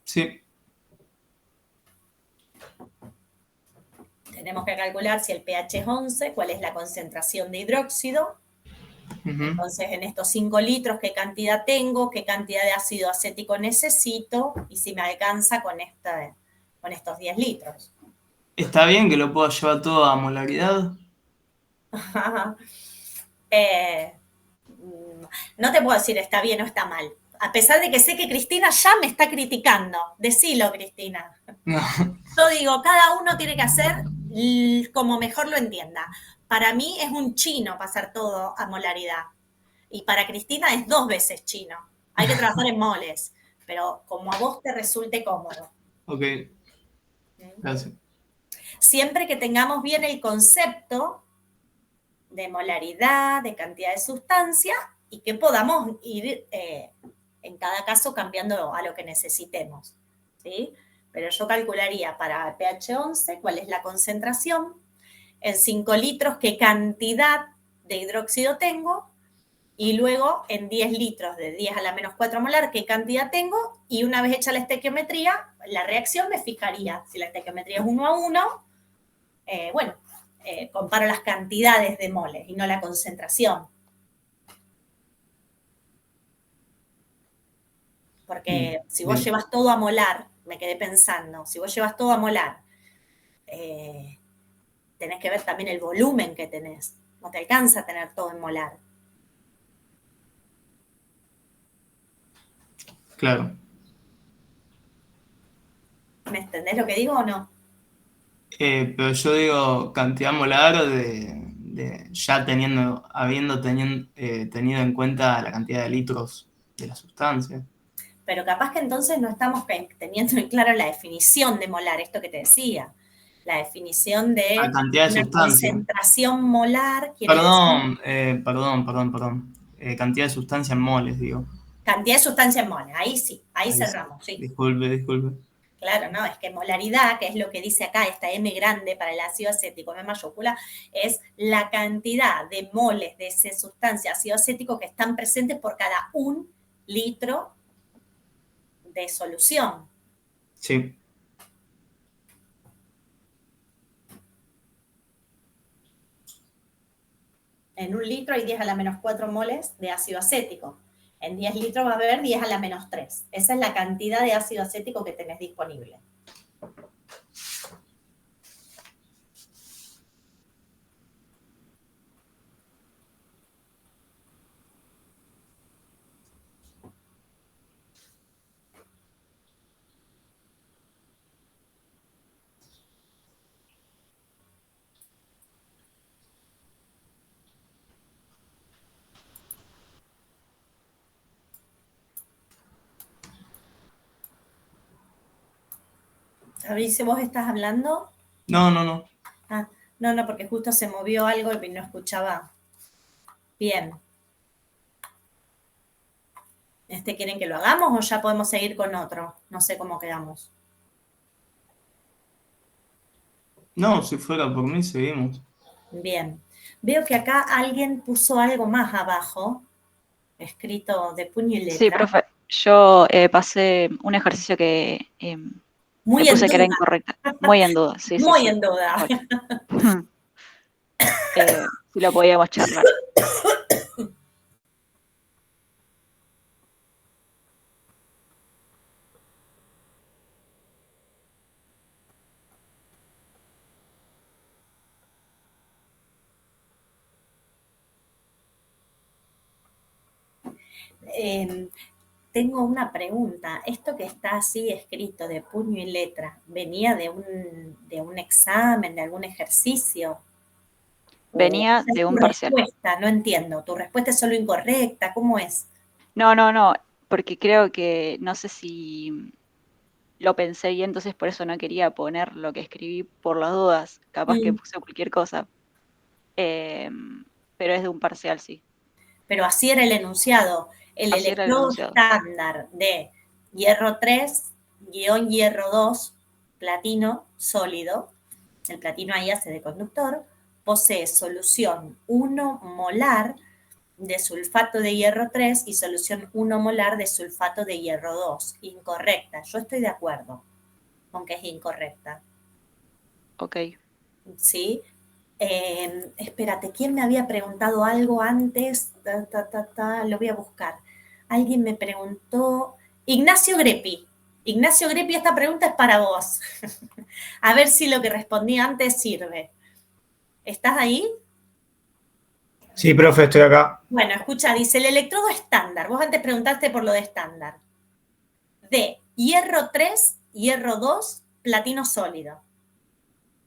Sí. Tenemos que calcular si el pH es 11, cuál es la concentración de hidróxido. Entonces, en estos 5 litros, ¿qué cantidad tengo? ¿Qué cantidad de ácido acético necesito? Y si me alcanza con estos 10 litros. ¿Está bien que lo pueda llevar todo a molaridad? No te puedo decir está bien o está mal. A pesar de que sé que Cristina ya me está criticando. Decilo, Cristina. No. Yo digo, cada uno tiene que hacer como mejor lo entienda. Para mí es un chino pasar todo a molaridad. Y para Cristina es 2 veces chino. Hay que trabajar en moles, pero como a vos te resulte cómodo. Ok. Gracias. Siempre que tengamos bien el concepto de molaridad, de cantidad de sustancia, y que podamos ir en cada caso cambiando a lo que necesitemos, ¿sí? Pero yo calcularía para pH 11 cuál es la concentración, en 5 litros qué cantidad de hidróxido tengo, y luego en 10 litros de 10 a la menos 4 molar qué cantidad tengo, y una vez hecha la estequiometría, la reacción me fijaría, si la estequiometría es 1 a 1, bueno, comparo las cantidades de moles y no la concentración. Porque si vos llevas todo a molar, me quedé pensando, si vos llevas todo a molar, tenés que ver también el volumen que tenés. No te alcanza a tener todo en molar. Claro. ¿Me entendés lo que digo o no? Pero yo digo cantidad molar de ya habiendo tenido en cuenta la cantidad de litros de la sustancia. Pero capaz que entonces no estamos teniendo en claro la definición de molar, esto que te decía. La definición de la cantidad de una sustancia. Concentración molar quiere Perdón. Cantidad de sustancia en moles, digo. Cantidad de sustancia en moles, ahí sí, ahí cerramos, sí. Disculpe. Claro, no, es que molaridad, que es lo que dice acá, esta M grande para el ácido acético, M mayúscula, es la cantidad de moles de esa sustancia ácido acético que están presentes por cada 1 litro de solución. Sí. En 1 litro hay 10 a la menos 4 moles de ácido acético. En 10 litros va a haber 10 a la menos 3. Esa es la cantidad de ácido acético que tenés disponible. Fabricio, ¿vos estás hablando? No. Ah, no, porque justo se movió algo y no escuchaba bien. ¿Quieren que lo hagamos o ya podemos seguir con otro? No sé cómo quedamos. No, si fuera por mí, seguimos. Bien. Veo que acá alguien puso algo más abajo, escrito de puño y letra. Sí, profe. Yo pasé un ejercicio que Muy le puse en que era duda. incorrecta. Muy en duda, sí. Muy en duda. Bueno. Si lo podíamos charlar. Tengo una pregunta. Esto que está así escrito de puño y letra, ¿venía de un examen, de algún ejercicio? Venía ¿O de un tu parcial. respuesta? No entiendo. ¿Tu respuesta es solo incorrecta? ¿Cómo es? No, porque creo que, no sé si lo pensé bien, entonces por eso no quería poner lo que escribí por las dudas. Capaz que puse cualquier cosa. Pero es de un parcial, sí. Pero así era el enunciado. El Así era el electrodo enunciado. estándar de hierro 3, hierro 2, platino sólido, el platino ahí hace de conductor, posee solución 1 molar de sulfato de hierro 3 y solución 1 molar de sulfato de hierro 2. Incorrecta. Yo estoy de acuerdo con que es incorrecta. Ok. ¿Sí? Espérate, ¿quién me había preguntado algo antes? Lo voy a buscar. Alguien me preguntó, Ignacio Grepi. Ignacio Grepi, esta pregunta es para vos. A ver si lo que respondí antes sirve. ¿Estás ahí? Sí, profe, estoy acá. Bueno, escucha, dice el electrodo estándar. Vos antes preguntaste por lo de estándar. De hierro 3, hierro 2, platino sólido.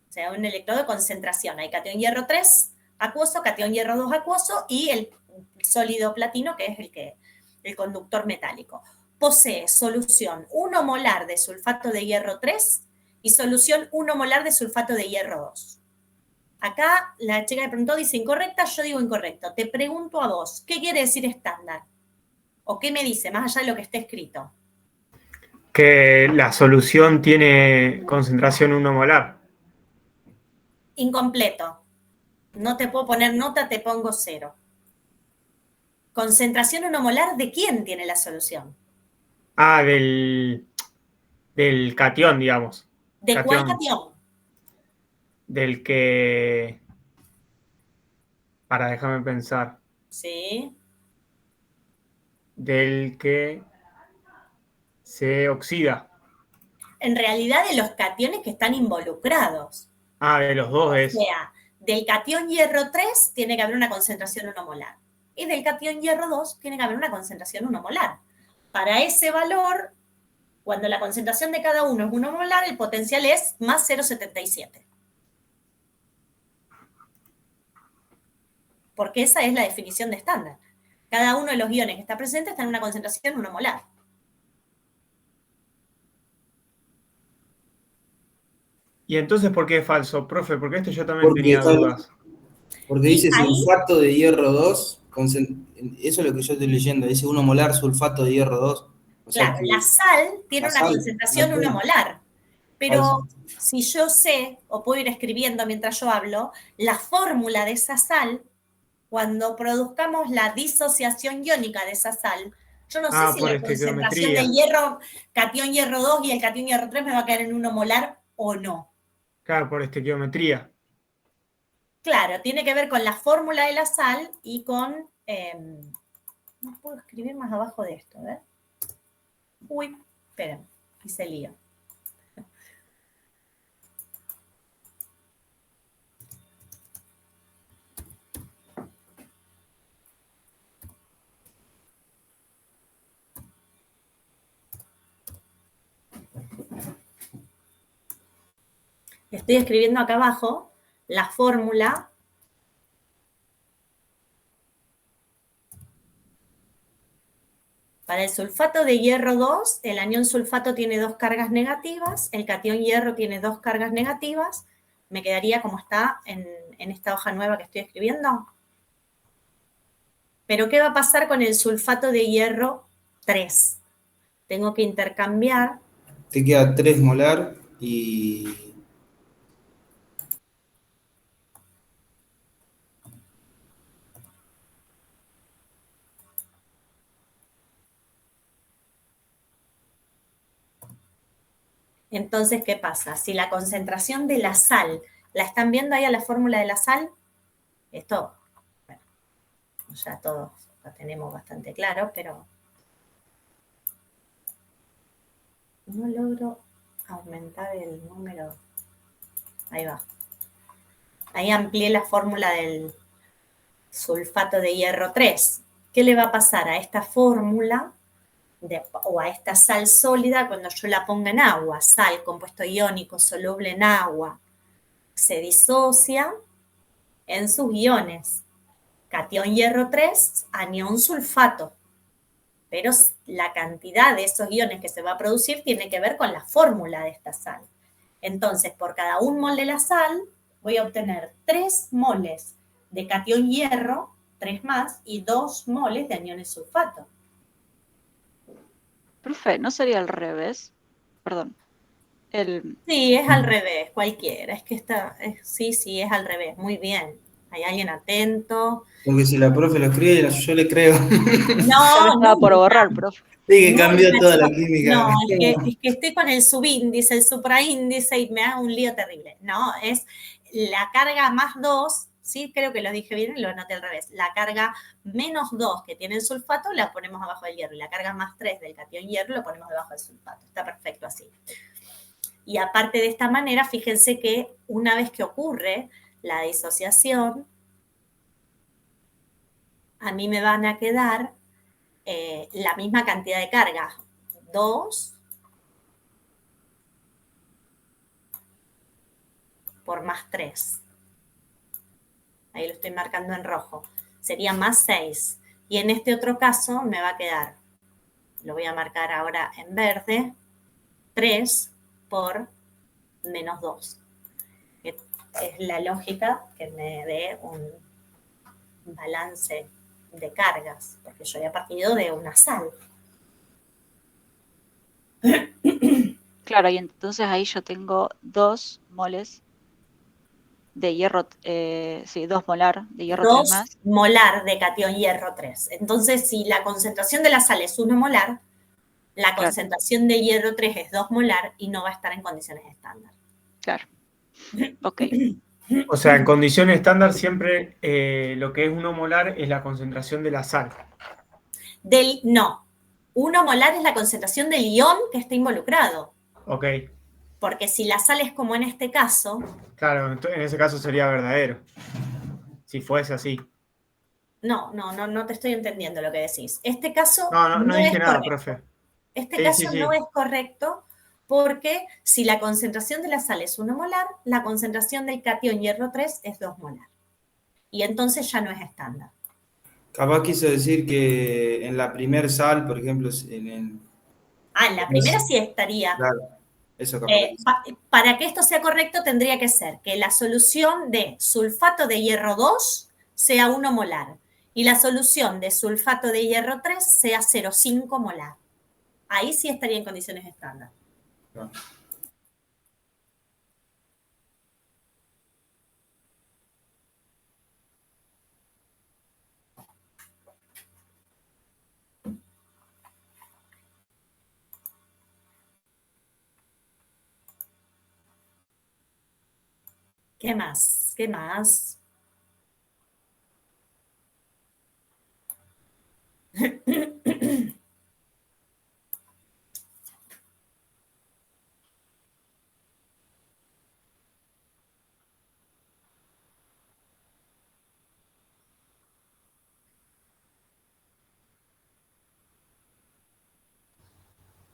O sea, un electrodo de concentración. Hay catión hierro 3 acuoso, catión hierro 2 acuoso y el sólido platino, que es el conductor metálico. Posee solución 1 molar de sulfato de hierro 3 y solución 1 molar de sulfato de hierro 2. Acá la chica que preguntó dice incorrecta, yo digo incorrecto. Te pregunto a vos, ¿qué quiere decir estándar? ¿O qué me dice, más allá de lo que esté escrito? Que la solución tiene concentración 1 molar. Incompleto. No te puedo poner nota, te pongo 0. Concentración 1 molar, ¿de quién tiene la solución? Ah, del catión, digamos. ¿De cuál catión? Del que... Déjame pensar. Sí. Del que se oxida. En realidad de los cationes que están involucrados. Ah, de los dos es. O sea, del catión hierro 3 tiene que haber una concentración 1 molar. Y del catión hierro 2 tiene que haber una concentración 1 molar. Para ese valor, cuando la concentración de cada uno es 1 molar, el potencial es más 0,77. Porque esa es la definición de estándar. Cada uno de los iones que está presente está en una concentración 1 molar. ¿Y entonces por qué es falso, profe? Porque esto yo también tenía dudas. Porque dice sulfato de hierro 2, eso es lo que yo estoy leyendo, dice 1 molar sulfato de hierro 2. O sea claro, la sal tiene una concentración 1 molar, pero si yo sé, o puedo ir escribiendo mientras yo hablo, la fórmula de esa sal, cuando produzcamos la disociación iónica de esa sal, yo no sé si la concentración del hierro, catión hierro 2 y el catión hierro 3 me va a caer en 1 molar o no. Claro, por estequiometría. Claro, tiene que ver con la fórmula de la sal y con... no puedo escribir más abajo de esto, ¿ver? Uy, esperen, hice lío. Estoy escribiendo acá abajo la fórmula Para el sulfato de hierro 2, el anión sulfato tiene 2 cargas negativas, el catión hierro tiene 2 cargas negativas. Me quedaría como está en esta hoja nueva que estoy escribiendo. Pero ¿qué va a pasar con el sulfato de hierro 3? Tengo que intercambiar. Te queda 3 molar y... Entonces, ¿qué pasa? Si la concentración de la sal, ¿la están viendo ahí a la fórmula de la sal? Esto, bueno, ya todos lo tenemos bastante claro, pero no logro aumentar el número. Ahí va. Ahí amplié la fórmula del sulfato de hierro 3. ¿Qué le va a pasar a esta fórmula o a esta sal sólida cuando yo la ponga en agua? Sal, compuesto iónico, soluble en agua, se disocia en sus iones. Catión hierro 3, anión sulfato. Pero la cantidad de esos iones que se va a producir tiene que ver con la fórmula de esta sal. Entonces, por cada 1 mol de la sal, voy a obtener 3 moles de catión hierro, 3 más, y 2 moles de aniones sulfato. Profe, ¿no sería al revés? Perdón. Sí, es al revés, cualquiera. Es que sí, es al revés. Muy bien. Hay alguien atento. Porque si la profe lo escribe, yo le creo. No, estaba por borrar, profe. Sí, que cambió toda la química. No, es que estoy con el subíndice, el supraíndice y me hago un lío terrible. No, es la carga más 2, sí, creo que lo dije bien y lo anoté al revés. La carga menos 2 que tiene el sulfato la ponemos abajo del hierro y la carga más 3 del catión hierro lo ponemos debajo del sulfato. Está perfecto así. Y aparte de esta manera, fíjense que una vez que ocurre la disociación, a mí me van a quedar la misma cantidad de carga, 2 por más 3. Ahí lo estoy marcando en rojo. Sería más 6. Y en este otro caso me va a quedar, lo voy a marcar ahora en verde, 3 por menos 2. Es la lógica que me dé un balance de cargas, porque yo había partido de una sal. Claro, y entonces ahí yo tengo 2 moles de hierro, 2 molar de hierro 3 más. 2 molar de catión hierro 3. Entonces, si la concentración de la sal es 1 molar, la concentración de hierro 3 es 2 molar y no va a estar en condiciones estándar. Claro. Ok. O sea, en condiciones estándar siempre lo que es 1 molar es la concentración de la sal. No. 1 molar es la concentración del ion que está involucrado. Ok. Porque si la sal es como en este caso... Claro, en ese caso sería verdadero. Si fuese así. No te estoy entendiendo lo que decís. Este caso no dije nada, correcto. profe. Este caso no es correcto porque si la concentración de la sal es 1 molar, la concentración del catión hierro 3 es 2 molar. Y entonces ya no es estándar. Capaz quiso decir que en la primer sal, por ejemplo, en la primera sí estaría. Claro, eso capaz. Para que esto sea correcto tendría que ser que la solución de sulfato de hierro 2 sea 1 molar y la solución de sulfato de hierro 3 sea 0,5 molar. Ahí sí estaría en condiciones estándar. No. ¿Qué más? ¿Qué más?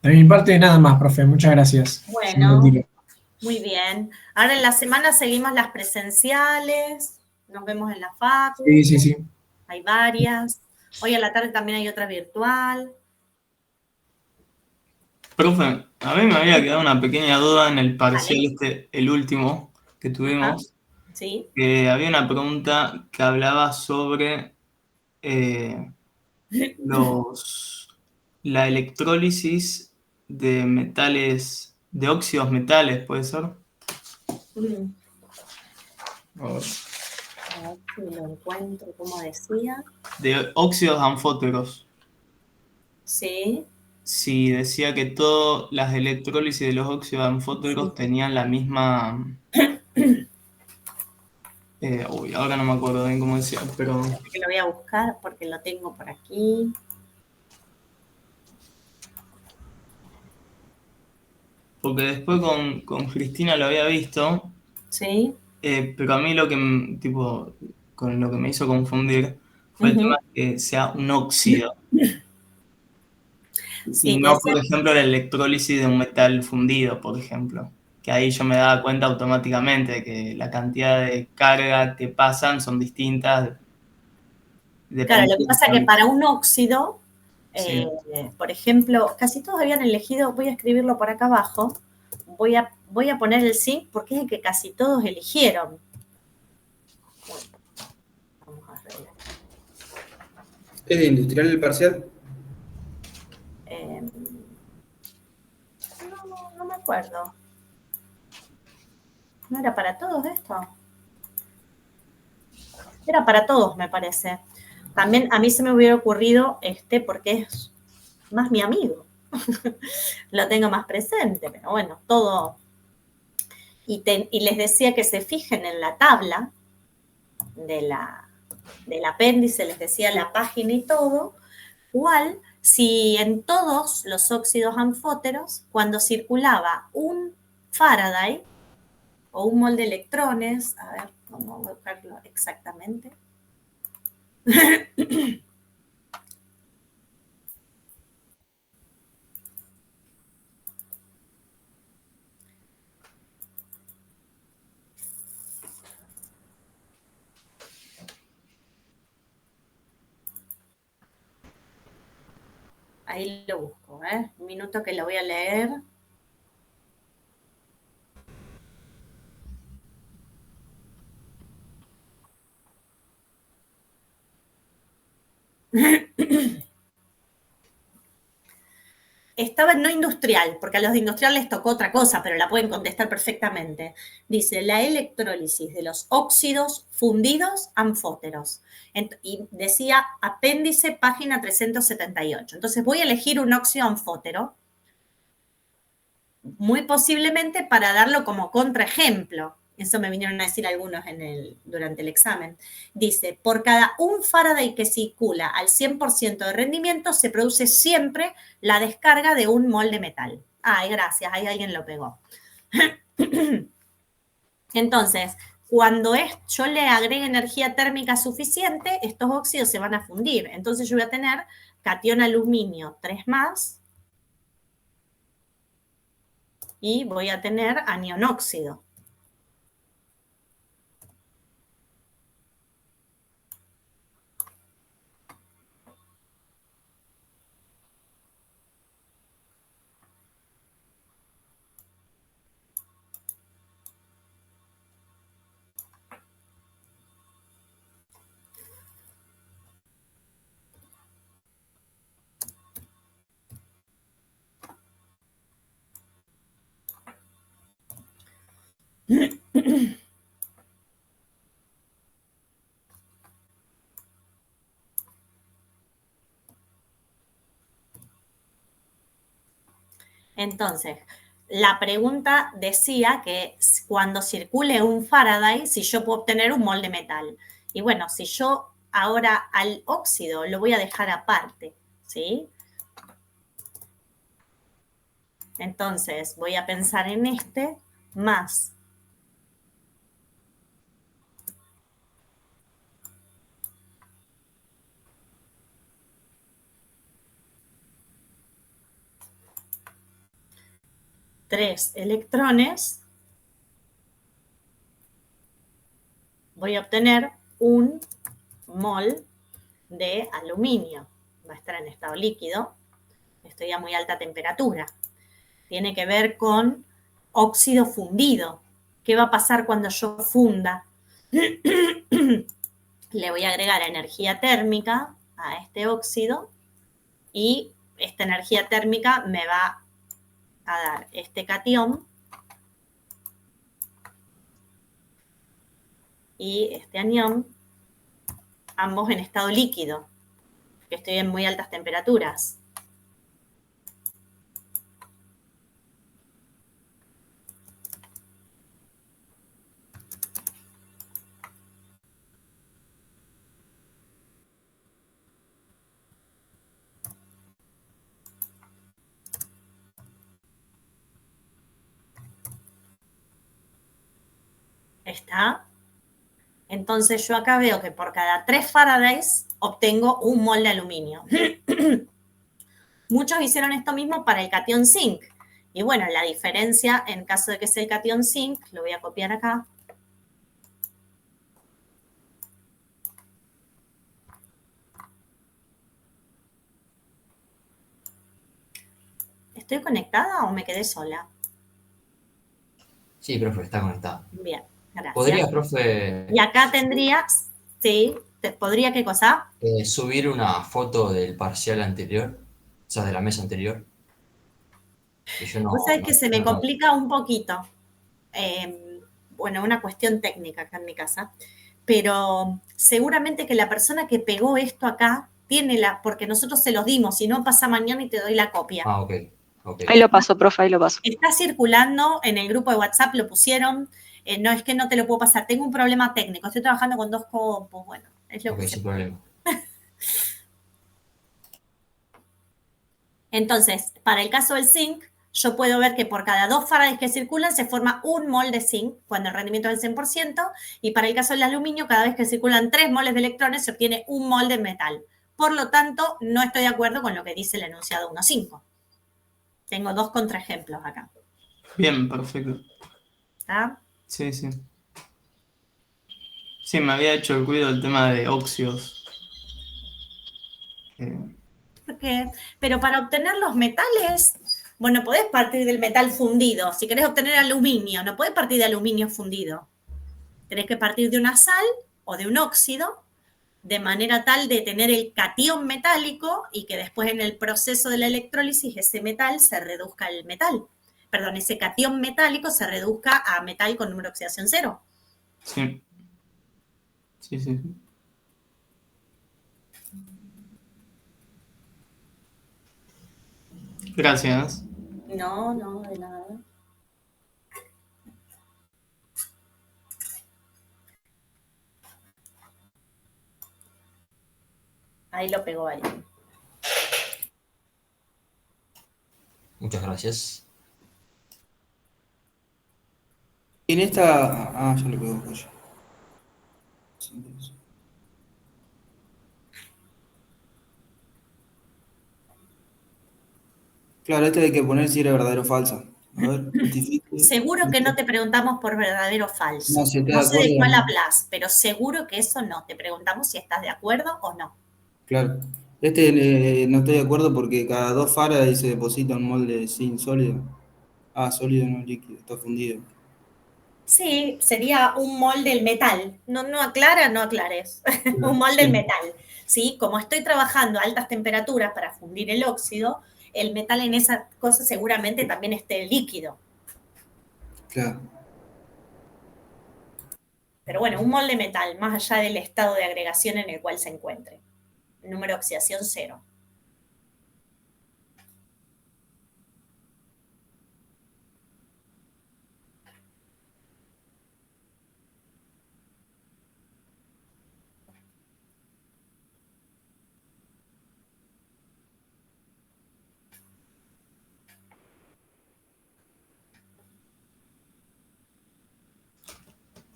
De mi parte, nada más, profe. Muchas gracias. Bueno, muy bien. Ahora en la semana seguimos las presenciales. Nos vemos en la facu. Sí. Hay varias. Hoy a la tarde también hay otra virtual. Profe, a mí me había quedado una pequeña duda en el parcial el último que tuvimos. Sí. Que había una pregunta que hablaba sobre la electrólisis de metales, de óxidos metales, ¿puede ser? A ver si lo encuentro, como decía. De óxidos anfóteros. Sí. Sí, decía que todas las electrólisis de los óxidos anfóteros tenían la misma... ahora no me acuerdo bien cómo decía, pero... Que lo voy a buscar porque lo tengo por aquí. Porque después con Cristina lo había visto. Sí. Pero a mí con lo que me hizo confundir fue el tema de que sea un óxido. Sí, Y no, por ejemplo, la electrólisis de un metal fundido, por ejemplo. Que ahí yo me daba cuenta automáticamente de que la cantidad de carga que pasan son distintas. Claro, lo que pasa es que para un óxido, Sí. por ejemplo, casi todos habían elegido, voy a escribirlo por acá abajo, voy a poner el zinc porque es el que casi todos eligieron. Vamos a ver. ¿Es de industrial el parcial? No me acuerdo. ¿No era para todos esto? Era para todos, me parece. También a mí se me hubiera ocurrido porque es más mi amigo. Lo tengo más presente, pero bueno, todo. Y les decía que se fijen en la tabla del apéndice, les decía la página y todo, cuál, si en todos los óxidos anfóteros, cuando circulaba un Faraday o un mol de electrones, a ver, vamos a buscarlo exactamente. Ahí lo busco, un minuto que lo voy a leer. Estaba en no industrial, porque a los de industrial les tocó otra cosa, pero la pueden contestar perfectamente. Dice, la electrólisis de los óxidos fundidos anfóteros. Y decía apéndice, página 378. Entonces voy a elegir un óxido anfótero, muy posiblemente para darlo como contraejemplo. Eso me vinieron a decir algunos durante el examen. Dice, por cada un Faraday que circula al 100% de rendimiento, se produce siempre la descarga de un mol de metal. Ay, gracias, ahí alguien lo pegó. Entonces, cuando yo le agregue energía térmica suficiente, estos óxidos se van a fundir. Entonces yo voy a tener catión aluminio 3+, y voy a tener anión óxido. Entonces, la pregunta decía que cuando circule un Faraday, si yo puedo obtener un mol de metal. Y bueno, si yo ahora al óxido lo voy a dejar aparte, ¿sí? Entonces, voy a pensar en más 3 electrones, voy a obtener un mol de aluminio. Va a estar en estado líquido. Estoy a muy alta temperatura. tiene que ver con óxido fundido. ¿Qué va a pasar cuando yo funda? Le voy a agregar energía térmica a este óxido y esta energía térmica me va a dar este catión y este anión, ambos en estado líquido, que estoy en muy altas temperaturas. ¿Está? Entonces yo acá veo que por cada 3 Faradays obtengo 1 mol de aluminio. Muchos hicieron esto mismo para el catión zinc. Y bueno, la diferencia en caso de que sea el catión zinc, lo voy a copiar acá. ¿Estoy conectada o me quedé sola? Sí, profe, está conectado. Bien, gracias. ¿Podría, profe, Y acá tendría, sí, ¿podría qué cosa? subir una foto del parcial anterior? O sea, de la mesa anterior. Que yo Vos sabés que se me no- complica un poquito. Bueno, una cuestión técnica acá en mi casa. Pero seguramente que la persona que pegó esto acá tiene porque nosotros se los dimos, si no pasa mañana y te doy la copia. Ah, ok. Ahí lo paso, profe, ahí lo paso. Está circulando en el grupo de WhatsApp, lo pusieron. No es que no te lo puedo pasar, tengo un problema técnico, estoy trabajando con 2 compus, bueno, es lo Ok, que sin problema. Entonces, para el caso del zinc, yo puedo ver que por cada 2 farads que circulan se forma 1 mol de zinc cuando el rendimiento es del 100%, y para el caso del aluminio, cada vez que circulan 3 moles de electrones se obtiene 1 mol de metal. Por lo tanto, no estoy de acuerdo con lo que dice el enunciado 1.5. Tengo 2 contraejemplos acá. Bien, perfecto. ¿Está? Sí, sí. Sí, me había hecho el ruido el tema de óxidos. Pero para obtener los metales, bueno, podés partir del metal fundido. Si querés obtener aluminio, no podés partir de aluminio fundido. Tenés que partir de una sal o de un óxido, de manera tal de tener el catión metálico y que después en el proceso de la electrólisis ese metal se reduzca al metal. Perdón, ese catión metálico se reduzca a metal con número de oxidación 0. Sí. Sí, sí. Gracias. No, de nada. Ahí lo pegó alguien. Muchas gracias. En esta. Ah, ya lo pegó Joya. Claro, este hay que poner si era verdadero o falso. A ver, justifique. Seguro que no te preguntamos por verdadero o falso. No, si está No de sé de acuerdo. cuál hablas, pero seguro que eso no. Te preguntamos si estás de acuerdo o no. Claro. No estoy de acuerdo porque cada 2 Faraday se deposita un molde de zinc sólido. Ah, sólido, no líquido, está fundido. Sí, sería un mol del metal. No aclara, no aclares. Un mol del Sí. metal. ¿Sí? Como estoy trabajando a altas temperaturas para fundir el óxido, el metal en esa cosa seguramente también esté líquido. Claro. Pero bueno, un mol de metal, más allá del estado de agregación en el cual se encuentre. Número de oxidación 0.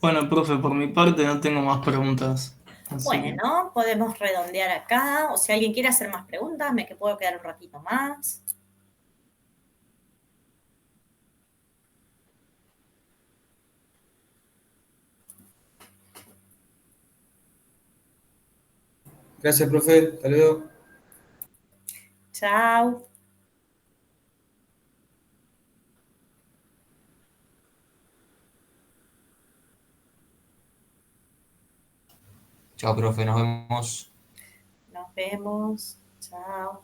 Bueno, profe, por mi parte no tengo más preguntas. Bueno, podemos redondear acá, o si alguien quiere hacer más preguntas, me que puedo quedar un ratito más. Gracias, profe. Hasta luego. Chao. Chao, profe, nos vemos. Nos vemos. Chao.